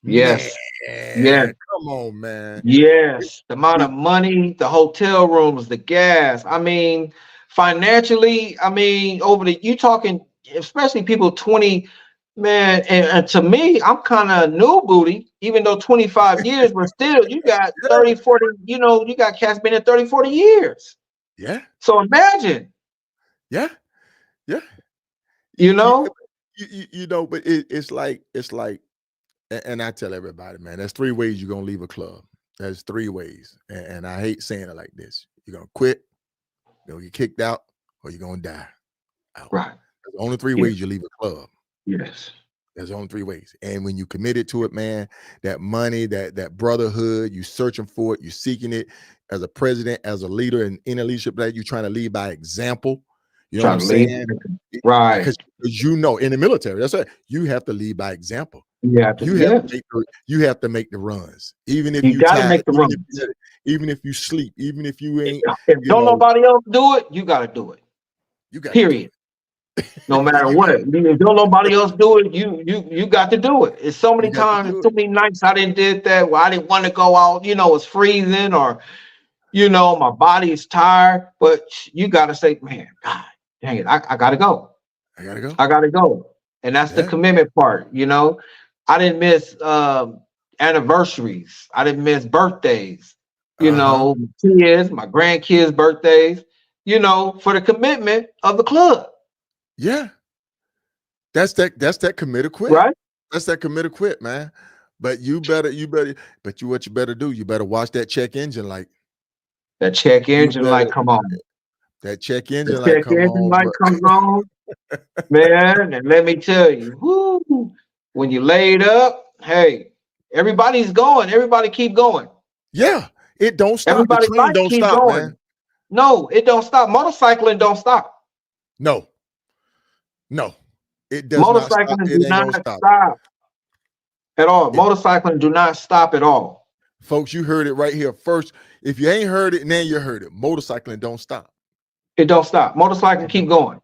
Yes. Man, Yes. come on, man. Yes. The amount of money, the hotel rooms, the gas. I mean, financially, I mean, you talking, especially people 20, man, and to me, I'm kind of new booty, even though 25 years, but still you got 30, 40, you got cats been in 30, 40 years. Yeah. So imagine, Yeah. Yeah. you know, But it's like, and I tell everybody, man, there's 3 ways you're gonna leave a club. There's 3 ways, and I hate saying it like this: you're gonna quit, you're gonna get kicked out, or you're gonna die out. right. There's only 3 ways you leave a club. Yes. There's only 3 ways. And when you committed to it, man, that money, that brotherhood, you searching for it, you seeking it as a president, as a leader, and in a leadership that you're trying to lead by example. You know what I'm saying? Right. Because in the military, that's right. You have to lead by example. You have to make the runs. Even if you you gotta tired, make the runs. even if you sleep, even if you ain't. If don't nobody else do it, you gotta do it. You got period. No matter what. If don't nobody else do it, you got to do it. It's so many times, so many nights I didn't did that where I didn't want to go out, it's freezing or my body is tired, but you gotta say, man, God dang it, I gotta go. I gotta go. And that's the commitment part, I didn't miss anniversaries, I didn't miss birthdays, kids, my grandkids' birthdays, for the commitment of the club. Yeah. That's that committed quit. Right. That's that committed quit, man. But what you better do, you better watch that check engine light. That check engine light come on. That check engine light comes on. Man, and let me tell you, when you laid up, hey, everybody's going. Everybody keep going. Yeah, it don't stop. Everybody the train don't stop, going. Man. No, it don't stop. Motorcycling don't stop. No, it does not stop. Motorcycling do not stop at all. Motorcycling do not stop at all. Folks, you heard it right here first. If you ain't heard it, now you heard it. Motorcycling don't stop. It don't stop. Motorcycling keep going.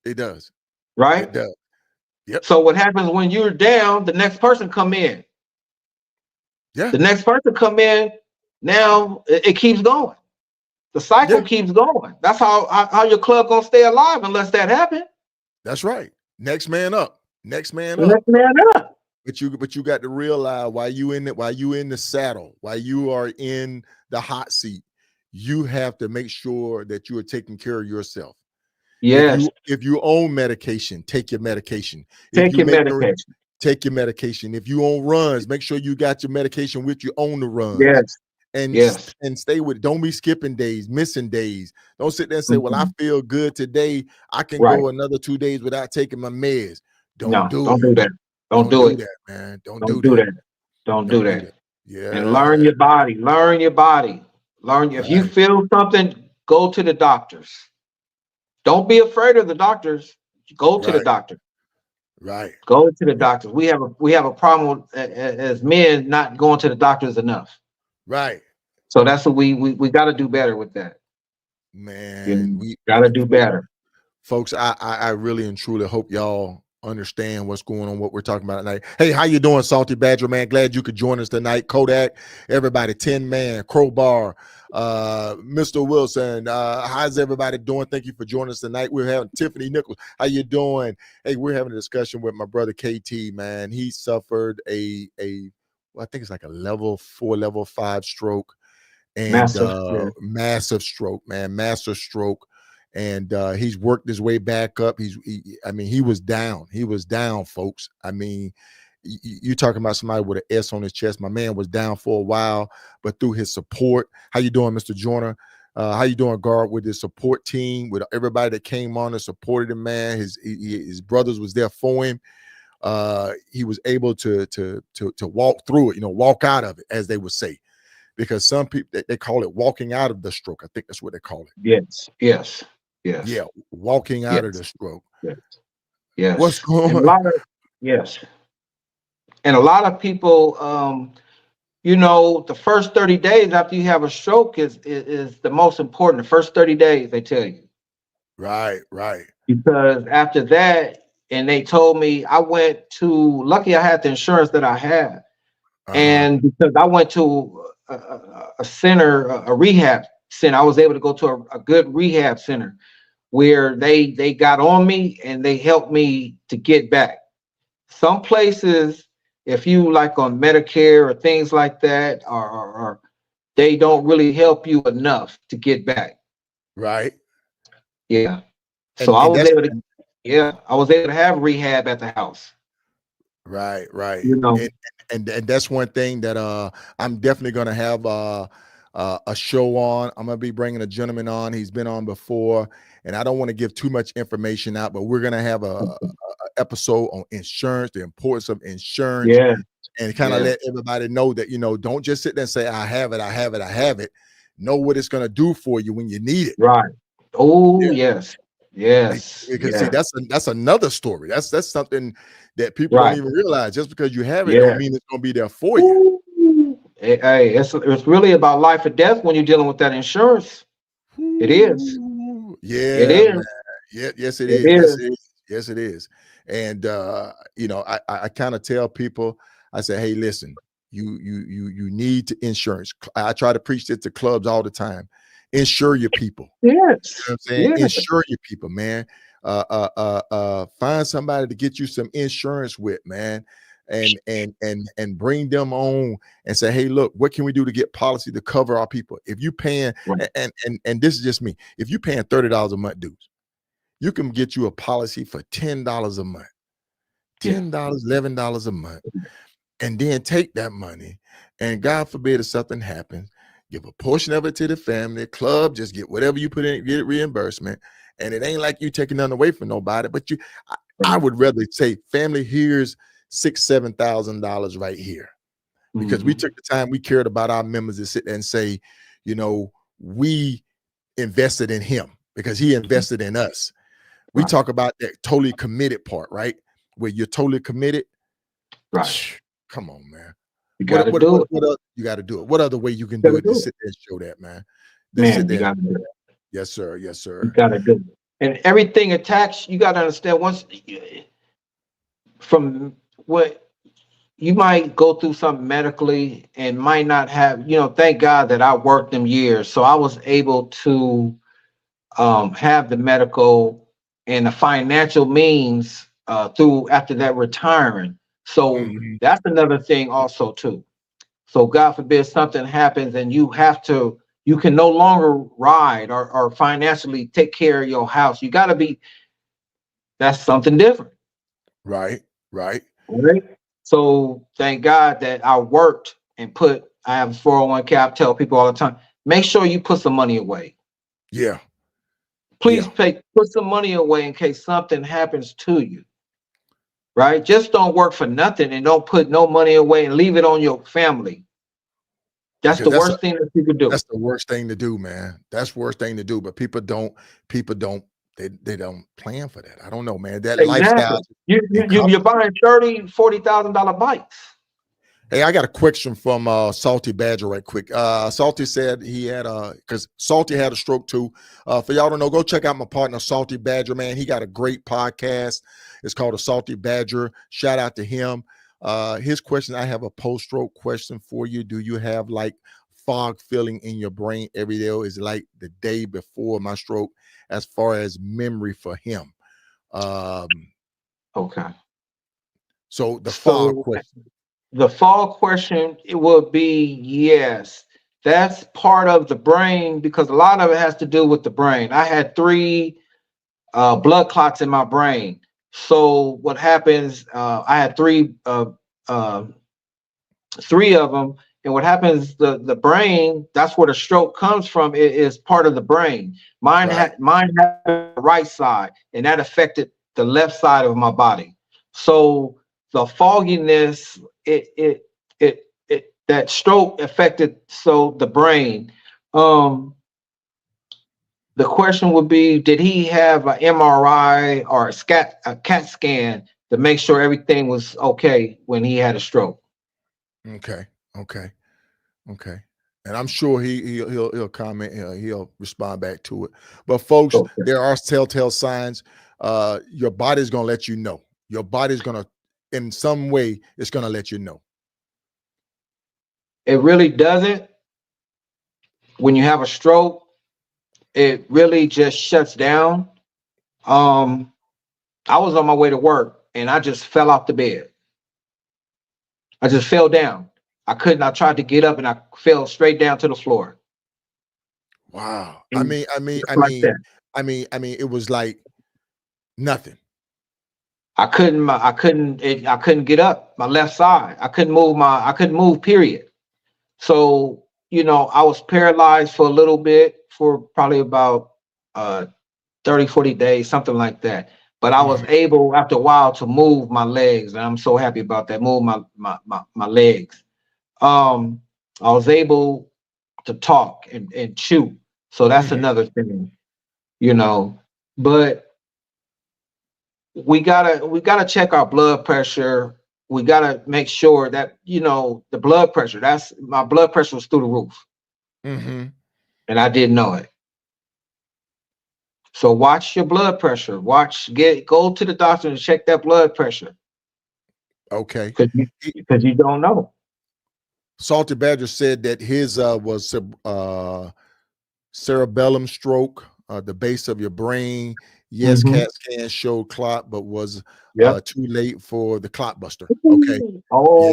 It does. Right? It does. Yep. So what happens when you're down, the next person come in. Yeah. The next person come in, now it keeps going. The cycle keeps going. That's how your club gonna stay alive unless that happens. That's right. Next man up. Next man up. But you got to realize while you in the saddle, while you are in the hot seat, you have to make sure that you are taking care of yourself. Yes. If you own medication, take your medication. Take your medication. Take your medication. If you own runs, make sure you got your medication with you on the runs. Yes. And stay with it. Don't be skipping days, missing days. Don't sit there and say, well, I feel good today. I can go another 2 days without taking my meds. Don't do that. Don't do it, man. Don't do that. Don't do that. Yeah. And learn your body. If you feel something, go to the doctors. Don't be afraid of the doctors. Go to the doctor. Right. Go to the doctors. We have a problem as men not going to the doctors enough. Right. So that's what we got to do better with that. Man, we got to do better. Folks, I really and truly hope y'all understand what's going on, what we're talking about tonight. Hey, how you doing, Salty Badger, man? Glad you could join us tonight. Kodak, everybody, 10 Man, Crowbar, Mr. Wilson, how's everybody doing? Thank you for joining us tonight. We're having Tiffany Nichols. How you doing? Hey, we're having a discussion with my brother KT, man. He suffered I think it's like a level 4, level 5 stroke, and massive stroke, man, massive stroke. And he's worked his way back up. He was down, folks. I mean, you're talking about somebody with an S on his chest. My man was down for a while, but through his support. How you doing, Mr. Joyner? How you doing, Guard, with his support team, with everybody that came on and supported him, man? His brothers was there for him. He was able to walk through it, walk out of it, as they would say, because some people, they call it walking out of the stroke. I think that's what they call it. Yes. Yeah, walking out of the stroke. Yes. What's going on? Yes. And a lot of people, the first 30 days after you have a stroke is the most important. The first 30 days, they tell you. Right, right. Because after that, and they told me lucky I had the insurance that I had. Uh-huh. And because I went to a center, a rehab center, I was able to go to a good rehab center where they got on me and they helped me to get back. Some places, if you like on Medicare or things like that, or they don't really help you enough to get back. Right. Yeah. So And that's I was able to have rehab at the house. right, right. You know. And that's one thing that I'm definitely gonna have a show on. I'm gonna be bringing a gentleman on. He's been on before, and I don't want to give too much information out, but we're gonna have a episode on insurance, the importance of insurance, Yeah. and kind of Yeah. let everybody know that don't just sit there and say I have it, I have it, I have it. Know what it's gonna do for you when you need it. Right. Oh, Yeah. yes. Yes. Because see, Yeah. that's another story. That's something that people don't Right. even realize. Just because you have it, Yeah. don't mean it's gonna be there for you. Ooh. Hey, it's really about life or death when you're dealing with that insurance. It is. Ooh, It yeah, man. is. Yeah, yes, it It is. Yes, is. it is. Yes, it is. And I kind of tell people, I say, hey, listen, you need to insurance. I try to preach it to clubs all the time. Insure your people. You know Yes. what I'm saying? Yeah. Insure your people, man. Find somebody to get you some insurance with, man, and bring them on and say, hey, look, what can we do to get policy to cover our people? If you paying, Right. and this is just me, if you paying $30 a month dues, you can get you a policy for $10 a month, $10, $11 a month, and then take that money, and God forbid if something happens, give a portion of it to the family club, just get whatever you put in, get reimbursement. And it ain't like you taking nothing away from nobody, but I would rather say, family, here's $6,000-$7,000 right here, because we took the time, we cared about our members to sit there and say, we invested in him because he invested in us. We talk about that totally committed part, right? Where you're totally committed. Right. Come on, man. You got to do it. You got to do it. What other way you can You do gotta it to do it. sit there and show that, man? Man, you got to do it. Yes, sir. Yes, You sir. got to do it. And everything attached, you got to understand from what you might go through something medically and might not have, thank God that I worked them years. So I was able to have the medical and the financial means through after that retiring. So that's another thing also too. So God forbid something happens and you can no longer ride or financially take care of your house. You got to that's something different. Right. Right. Right. So thank God that I worked and I have a 401k. I tell people all the time, make sure you put some money away. Yeah. Please put some money away in case something happens to you. Right. Just don't work for nothing and don't put no money away and leave it on your family. That's the worst thing that you could do. That's the worst thing to do, man. That's the worst thing to do. But people don't they don't plan for that. I don't know, man. That lifestyle. You're buying $30,000-$40,000 bikes. Hey, I got a question from Salty Badger right quick. Salty said he had because Salty had a stroke too. For y'all don't know, go check out my partner Salty Badger, man. He got a great podcast. It's called the Salty Badger. Shout out to him. His question, I have a post-stroke question for you. Do you have like fog feeling in your brain every day, or is it like the day before my stroke as far as memory for him? Okay. So the fog question. The fog question, it will be yes. That's part of the brain because a lot of it has to do with the brain. I had 3 blood clots in my brain. So what happens? I had 3 of them, and what happens? The brain. That's where the stroke comes from. It is part of the brain. Mine had the right side, and that affected the left side of my body. So the fogginess, that stroke affected the brain. The question would be, did he have an MRI or a CAT scan to make sure everything was okay when he had a stroke. Okay. And I'm sure he'll comment, he'll respond back to it. But folks, Okay. there are telltale signs. Your body's gonna let you know. Your body's gonna, in some way, it's gonna let you know. It really doesn't. When you have a stroke, it really just shuts down. I was on my way to work and I just fell off the bed. I just fell down. I couldn't. I tried to get up and I fell straight down to the floor. Wow. And just like that. It was like nothing. I couldn't get up my left side. I couldn't move, period. So, I was paralyzed for a little bit, for probably about 30, 40 days, something like that. But I was able after a while to move my legs, and I'm so happy about that. Move my legs. I was able to talk and chew. So that's another thing, but we gotta check our blood pressure. We gotta make sure that, the blood pressure, my blood pressure was through the roof. And I didn't know it. So watch your blood pressure. Go to the doctor and check that blood pressure. Okay. Because you don't know. Salty Badger said that his was cerebellum stroke, the base of your brain. Yes, CAT scan showed clot, but was too late for the clot buster. Okay. Oh,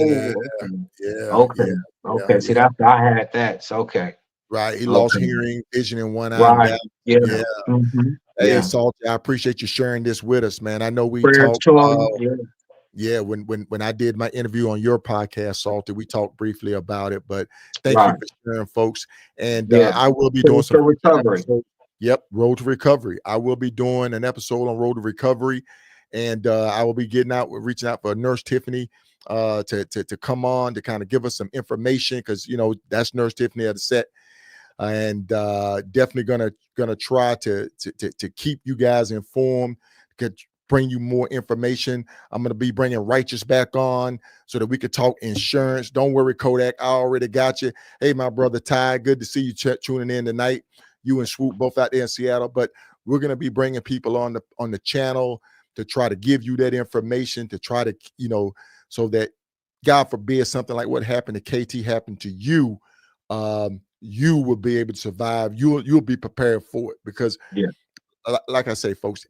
Yeah. See, I had that. So okay. Right. He lost hearing, vision in one eye. Right. Yeah. Hey, Salty, I appreciate you sharing this with us, man. I know we Prayers talked. to him. When I did my interview on your podcast, Salty, we talked briefly about it. But thank you for sharing, folks. And I will be doing some recovery. Yep, Road to Recovery. I will be doing an episode on Road to Recovery, and I will be reaching out for Nurse Tiffany to come on to kind of give us some information, because that's Nurse Tiffany at the set, and definitely gonna try to keep you guys informed, bring you more information. I'm gonna be bringing Righteous back on so that we could talk insurance. Don't worry, Kodak, I already got you. Hey, my brother Ty, good to see you tuning in tonight. You and Swoop both out there in Seattle, but we're going to be bringing people on the channel to try to give you that information, to try to, so that, God forbid, something like what happened to KT happened to you, you will be able to survive. You'll be prepared for it, because like I say, folks,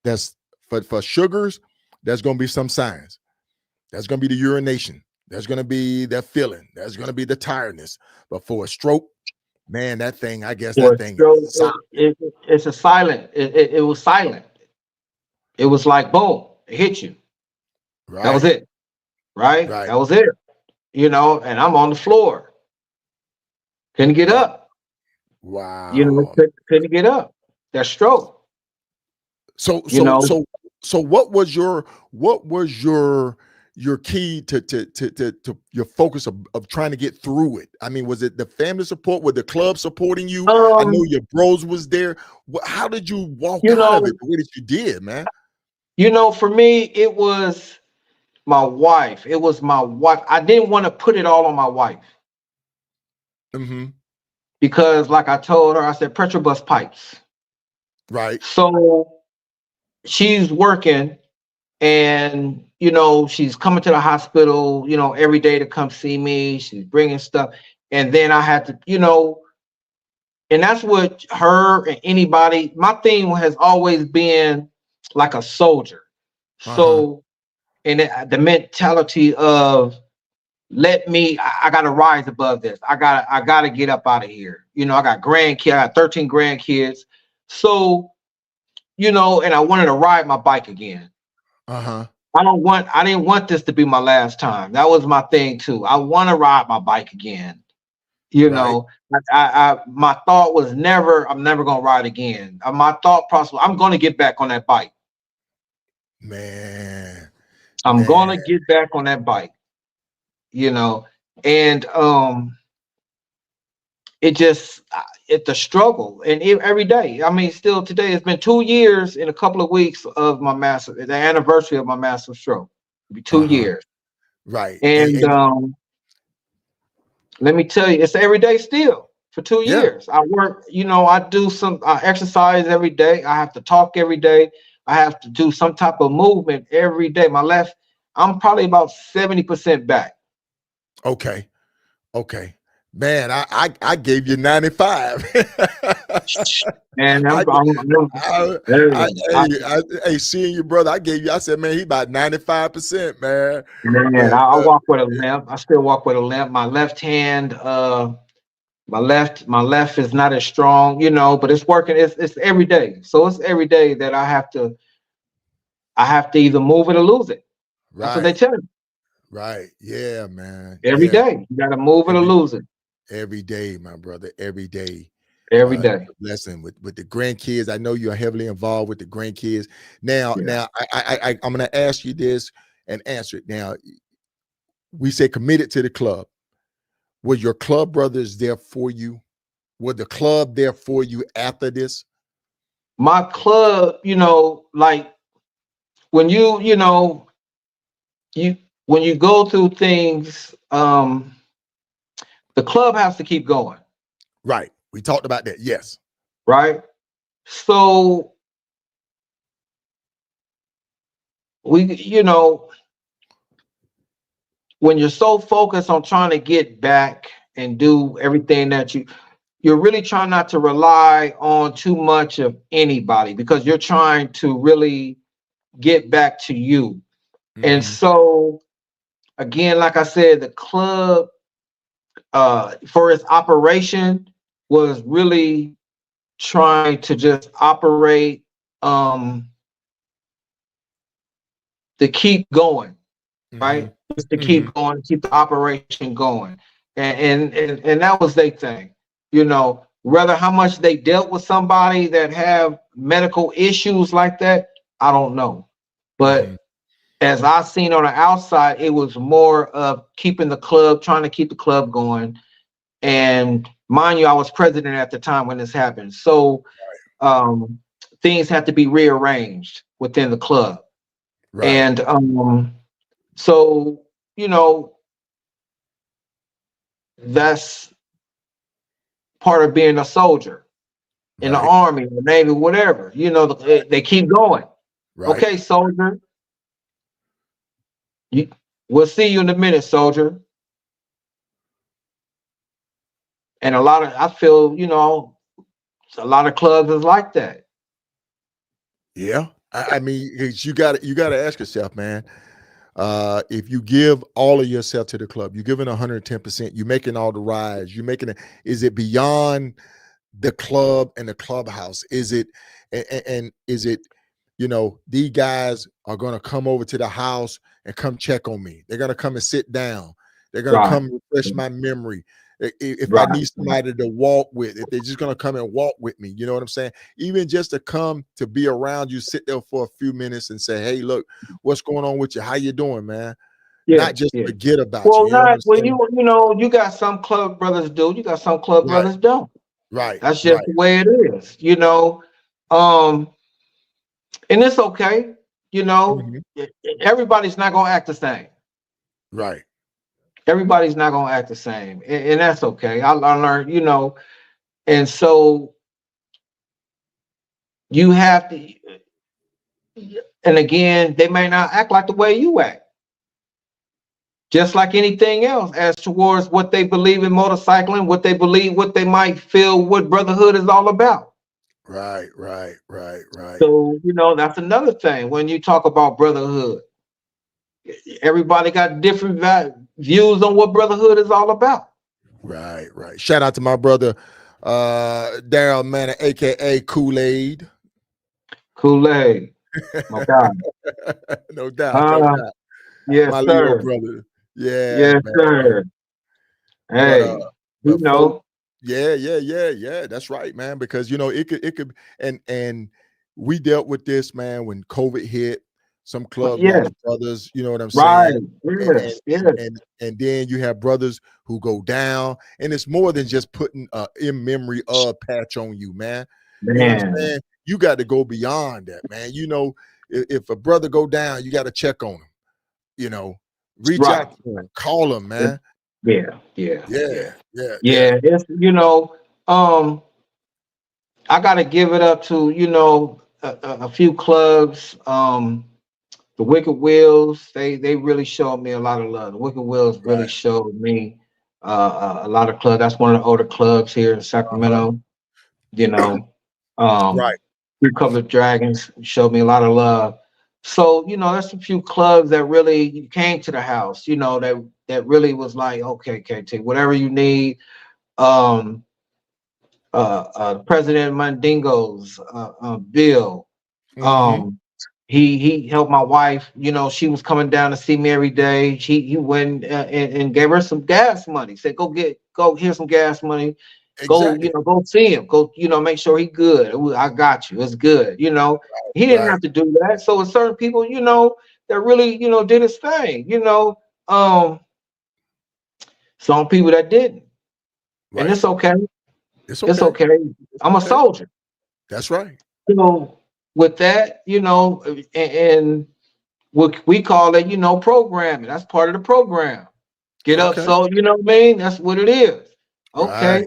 that's for sugars, there's going to be some signs. There's going to be the urination. There's going to be that feeling. There's going to be the tiredness. But for a stroke, man, that thing, I guess that thing it's a silent. It was silent. It was like boom, it hit you. Right. That was it. Right? That was it. And I'm on the floor. Couldn't get up. Wow. Couldn't get up. That stroke. So what was your key to your focus of trying to get through it? I mean, was it the family support? Was the club supporting you? I know your bros was there. How did you walk out of it the way that you did, man? For me, it was my wife. It was my wife. I didn't want to put it all on my wife. Because like I told her, I said, pressure bust pipes. Right. So she's working, and she's coming to the hospital every day to come see me. She's bringing stuff, and then I had to and that's what her and anybody, my thing has always been like a soldier. So and the mentality of I gotta rise above this. I gotta get up out of here. I got grandkids, I got 13 grandkids. So and I wanted to ride my bike again. I didn't want this to be my last time. That was my thing too. I want to ride my bike again. My thought was I'm never gonna ride again. My thought process, I'm gonna get back on that bike. Man. I'm gonna get back on that bike. And it just it's a struggle, and every day. I mean, still today, it's been 2 years in a couple of weeks of my master, the anniversary of my massive stroke. It'll be 2 years, Right. and let me tell you, it's every day still for 2 years. I work, I do I exercise every day. I have to talk every day. I have to do some type of movement every day. I'm probably about 70% back. Okay. Man, I gave you 95. And Hey, seeing your brother, I said, man, he about 95%, man. I walk with a limp. I still walk with a limp. My left hand, my left is not as strong, but it's working. It's every day. So it's every day that I have to either move it or lose it. That's what they tell me. Right. Yeah, man. Every day. You gotta move it or lose it. Every day, my brother. Every day. Every day. Blessing with the grandkids. I know you're heavily involved with the grandkids. Now, I'm gonna ask you this and answer it. Now, we say committed to the club. Were your club brothers there for you? Were the club there for you after this? My club, like when you when you go through things, the club has to keep going. Right. We talked about that. Yes. Right. So when you're so focused on trying to get back and do everything that you're really trying not to rely on too much of anybody, because you're trying to really get back to you. Mm-hmm. And so, again, like I said, the club, for its operation, was really trying to just operate, to keep going, right? Just to keep going, keep the operation going. And that was their thing. Whether how much they dealt with somebody that have medical issues like that, I don't know. But as I seen on the outside, it was more of keeping the club, trying to keep the club going. And mind you, I was president at the time when this happened. So things had to be rearranged within the club. Right. And so, that's part of being a soldier in the Army, the Navy, whatever. They keep going. Right. Okay, soldier. We'll see you in a minute, soldier. And I feel, a lot of clubs is like that. Yeah. I mean, you got to ask yourself, man, if you give all of yourself to the club, you're giving 110%, you're making all the rides, you're making it, is it beyond the club and the clubhouse? Is it, and is it, these guys are going to come over to the house and come check on me. They're going to come and sit down. They're going to come refresh my memory. If I need somebody to walk with, if they're just going to come and walk with me, you know what I'm saying? Even just to come to be around you, sit there for a few minutes and say, hey, look, what's going on with you? How you doing, man? Not just forget about you. You got some club brothers do, you got some club brothers don't. Right. That's just the way it is, and it's okay, everybody's not going to act the same. Right. Everybody's not going to act the same. And that's okay. I learned, and so you have to, and again, they may not act like the way you act. Just like anything else, as towards what they believe in motorcycling, what they believe, what they might feel, what brotherhood is all about. Right. So, that's another thing when you talk about brotherhood. Everybody got different views on what brotherhood is all about. Right. Shout out to my brother, Daryl Manor, aka Kool-Aid. My God. No doubt. Yes, my sir. Leo brother. Yeah. Yes, man. sir. Hey, Yeah. That's right, man. Because it could, and we dealt with this, man, when COVID hit. Some clubs Yeah, lost brothers, you know what I'm right. saying? Yes, yes, And then you have brothers who go down, and it's more than just putting in memory of patch on you, man. You know what I'm man. saying? You got to go beyond that, man. You know, if a brother go down, you got to check on him. You know, reach Right. out to him, call him, man. Yeah, yeah, Yeah, yeah. yeah, yeah. Yeah, it's I gotta give it up to, a few clubs. The Wicked Wheels, they really showed me a lot of love. The Wicked Wheels really Right. showed me a lot of clubs. That's one of the older clubs here in Uh-huh. Sacramento. You know, um, Right. Republic Dragons showed me a lot of love. So, that's a few clubs that really came to the house, that really was like, okay, KT, whatever you need. Um, President Mandingo's Bill. Mm-hmm. Um, he helped my wife. She was coming down to see me every day. He went and gave her some gas money. Said, go here's some gas money. Go, Exactly. go see him. Go, make sure he good. I got you. It's good. He didn't Right. have to do that. So with certain people, that really, did his thing. Some people that didn't, and Right. it's okay. It's It's okay. okay. It's I'm a okay. soldier. That's right. With that, and we call it, programming. That's part of the program. Get up, Okay. so you know what I mean? That's what it is. Right. Okay,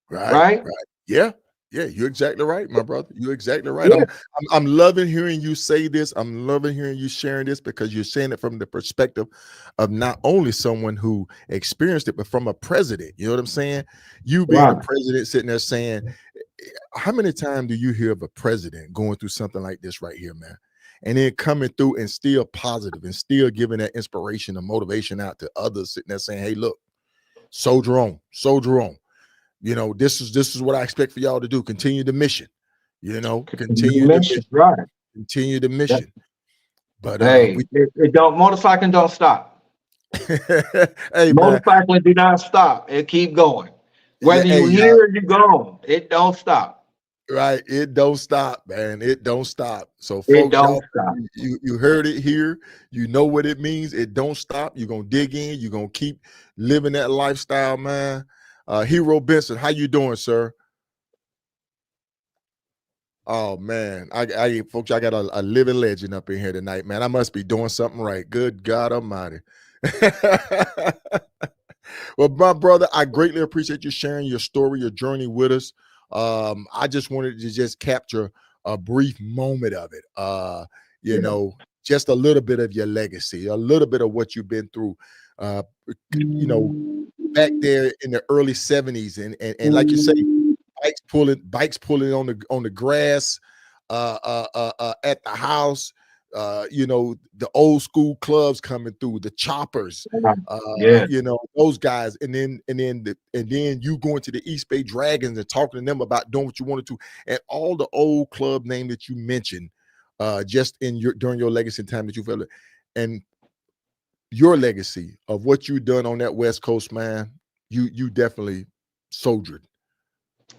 Right. right? Right. Yeah. Yeah, you're exactly right, my brother. You're exactly right. Yeah, I'm loving hearing you say this. I'm loving hearing you sharing this because you're saying it from the perspective of not only someone who experienced it, but from a president. You know what I'm saying? You being a right. president sitting there saying, how many times do you hear of a president going through something like this right here, man? And then coming through and still positive and still giving that inspiration and motivation out to others sitting there saying, hey, look, soldier on, soldier on. You know, this is what I expect for y'all to do. Continue the mission. You know, You continue the mentioned mission. right. Continue the That- mission. But Hey, we it don't motorcycling don't stop. hey man, Motorcycling do not stop. It keep going. yeah, Whether you hey here or you gone, it don't stop. right. It don't stop, man. It don't stop. So It folks, don't y'all stop. you heard it here. You know what it means. It don't stop. You're gonna dig in, you're gonna keep living that lifestyle, man. Hero Benson, how you doing, sir? Oh man, I folks, I got a living legend up in here tonight, man. I must be doing something right. Good God Almighty. Well, my brother, I greatly appreciate you sharing your story, your journey with us. I just wanted to just capture a brief moment of it. You Yeah. know, just a little bit of your legacy, a little bit of what you've been through. Uh, you know, back there in the early 70s, and like you say, bikes pulling on the grass at the house, you know, the old school clubs coming through, the choppers, Yeah. you know, those guys, and then you going to the East Bay Dragons and talking to them about doing what you wanted to, and all the old club name that you mentioned just in your during your legacy time that you felt it, and your legacy of what you done on that West Coast, man. You definitely soldiered.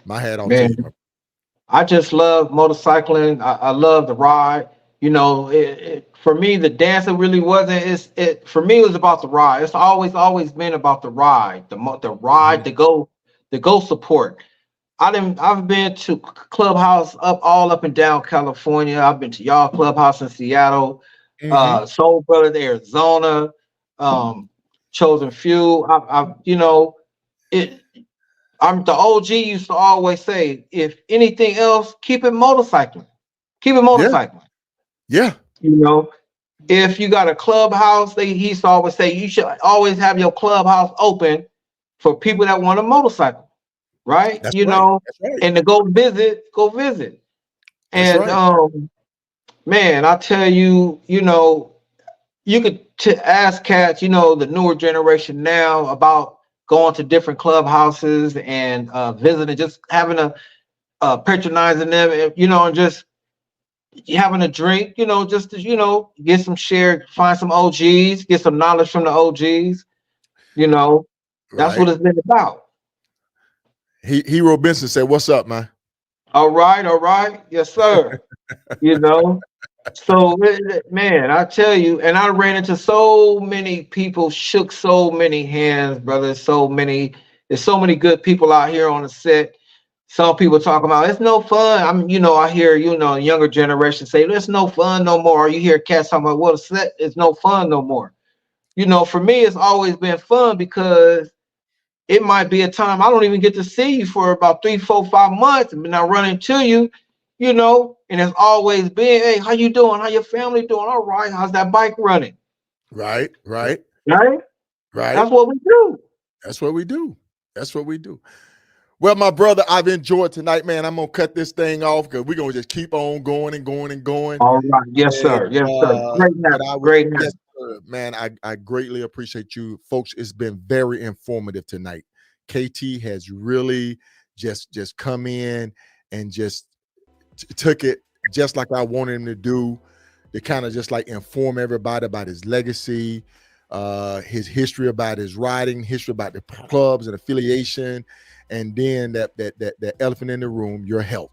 My hat off to Man, you, my I just love motorcycling. I love the ride. For me, the dancing really wasn't. For me, it was about the ride. It's always been about the ride, the ride Mhm. to go support. I've been to clubhouse all up and down California. I've been to y'all clubhouse in Seattle, Mhm. Soul Brothers Arizona, um, Chosen Few. It. I'm the OG used to always say, if anything else, keep it motorcycling. Keep it Yeah, motorcycling. yeah, You know, if you got a clubhouse, he used to always say you should always have your clubhouse open for people that want a motorcycle, right? that's right. That's right. And to go visit. That's And right. man, I tell you, you could ask cats, the newer generation now about going to different clubhouses and visiting, just having patronizing them, and just having a drink, just to, get some share, find some OGs, get some knowledge from the OGs. You know, that's what Right. it's been about. Hero Benson said, "What's up, man?" All right, yes, sir. You know, So, man, I tell you, and I ran into so many people, shook so many hands, brother. There's so many good people out here on the set. Some people talk about it's no fun. I hear, younger generation say it's no fun no more. You hear cats talking about, well, the set is no fun no more. For me, it's always been fun because it might be a time I don't even get to see you for about 3, 4, 5 months, and then I run into you, and it's always been, hey, how you doing? How your family doing? All right, how's that bike running? Right. Right? Right. That's what we do. That's what we do. That's what we do. Well, my brother, I've enjoyed tonight, man. I'm gonna cut this thing off because we're gonna just keep on going and going and going. All right. Yes, And, sir. Yes, sir. Great night. but I would, Great night. yes, sir, man. I greatly appreciate you, folks. It's been very informative tonight. KT has really just come in and just took it just like I wanted him to do, to kind of just like inform everybody about his legacy, his history, about his riding, history about the clubs and affiliation, and then that elephant in the room, your health.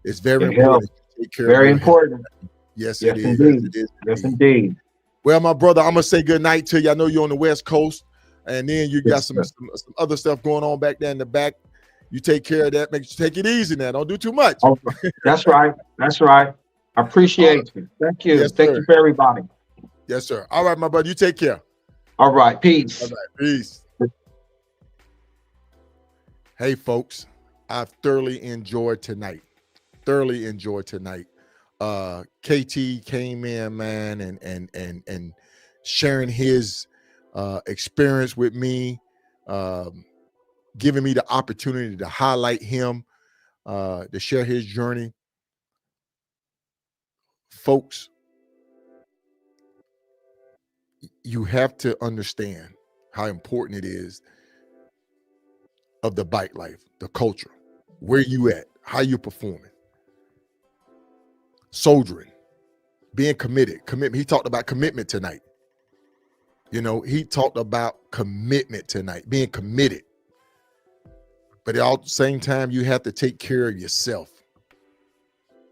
It's very important to take care of Very your important. health. Yes, Yes, it is. indeed. It is Yes, indeed. indeed. Well, my brother, I'm gonna say good night to you. I know you're on the West Coast, and then you got Yes, some other stuff going on back there in the back. You take care of that. Make sure you take it easy now. Don't do too much. Oh, that's right. That's right. I appreciate you. Thank you. Yes, Thank sir. you for everybody. Yes, sir. All right, my brother. You take care. All right. Peace. All right. Peace. Hey, folks, I've thoroughly enjoyed tonight. KT came in, man, and sharing his experience with me, giving me the opportunity to highlight him, to share his journey. Folks, you have to understand how important it is of the bike life, the culture, where you at, how you performing, soldiering, being commitment. He talked about commitment tonight. He talked about commitment tonight, being committed. But at the same time, you have to take care of yourself.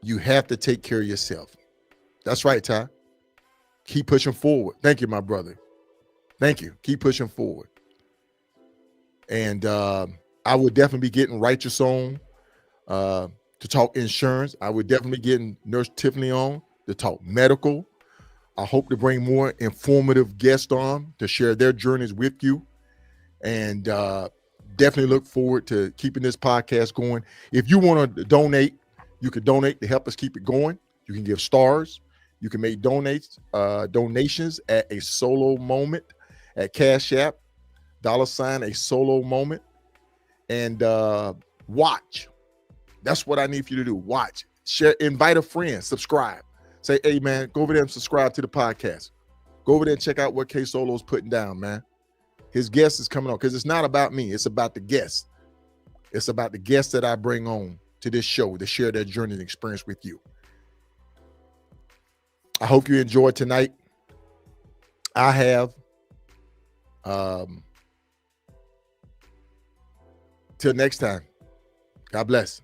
You have to take care of yourself. That's right, Ty. Keep pushing forward. Thank you, my brother. Thank you. Keep pushing forward. And I would definitely be getting Righteous on to talk insurance. I would definitely be getting Nurse Tiffany on to talk medical. I hope to bring more informative guests on to share their journeys with you. And definitely look forward to keeping this podcast going. If you want to donate, you can donate to help us keep it going. You can give stars. You can make donations at A Solo Moment at Cash App, $ A Solo Moment. And watch. That's what I need for you to do. Watch. Share. Invite a friend. Subscribe. Say, hey, man, go over there and subscribe to the podcast. Go over there and check out what K Solo's putting down, man. His guest is coming on because it's not about me. It's about the guests. It's about the guests that I bring on to this show to share their journey and experience with you. I hope you enjoyed tonight. I have. Till next time. God bless.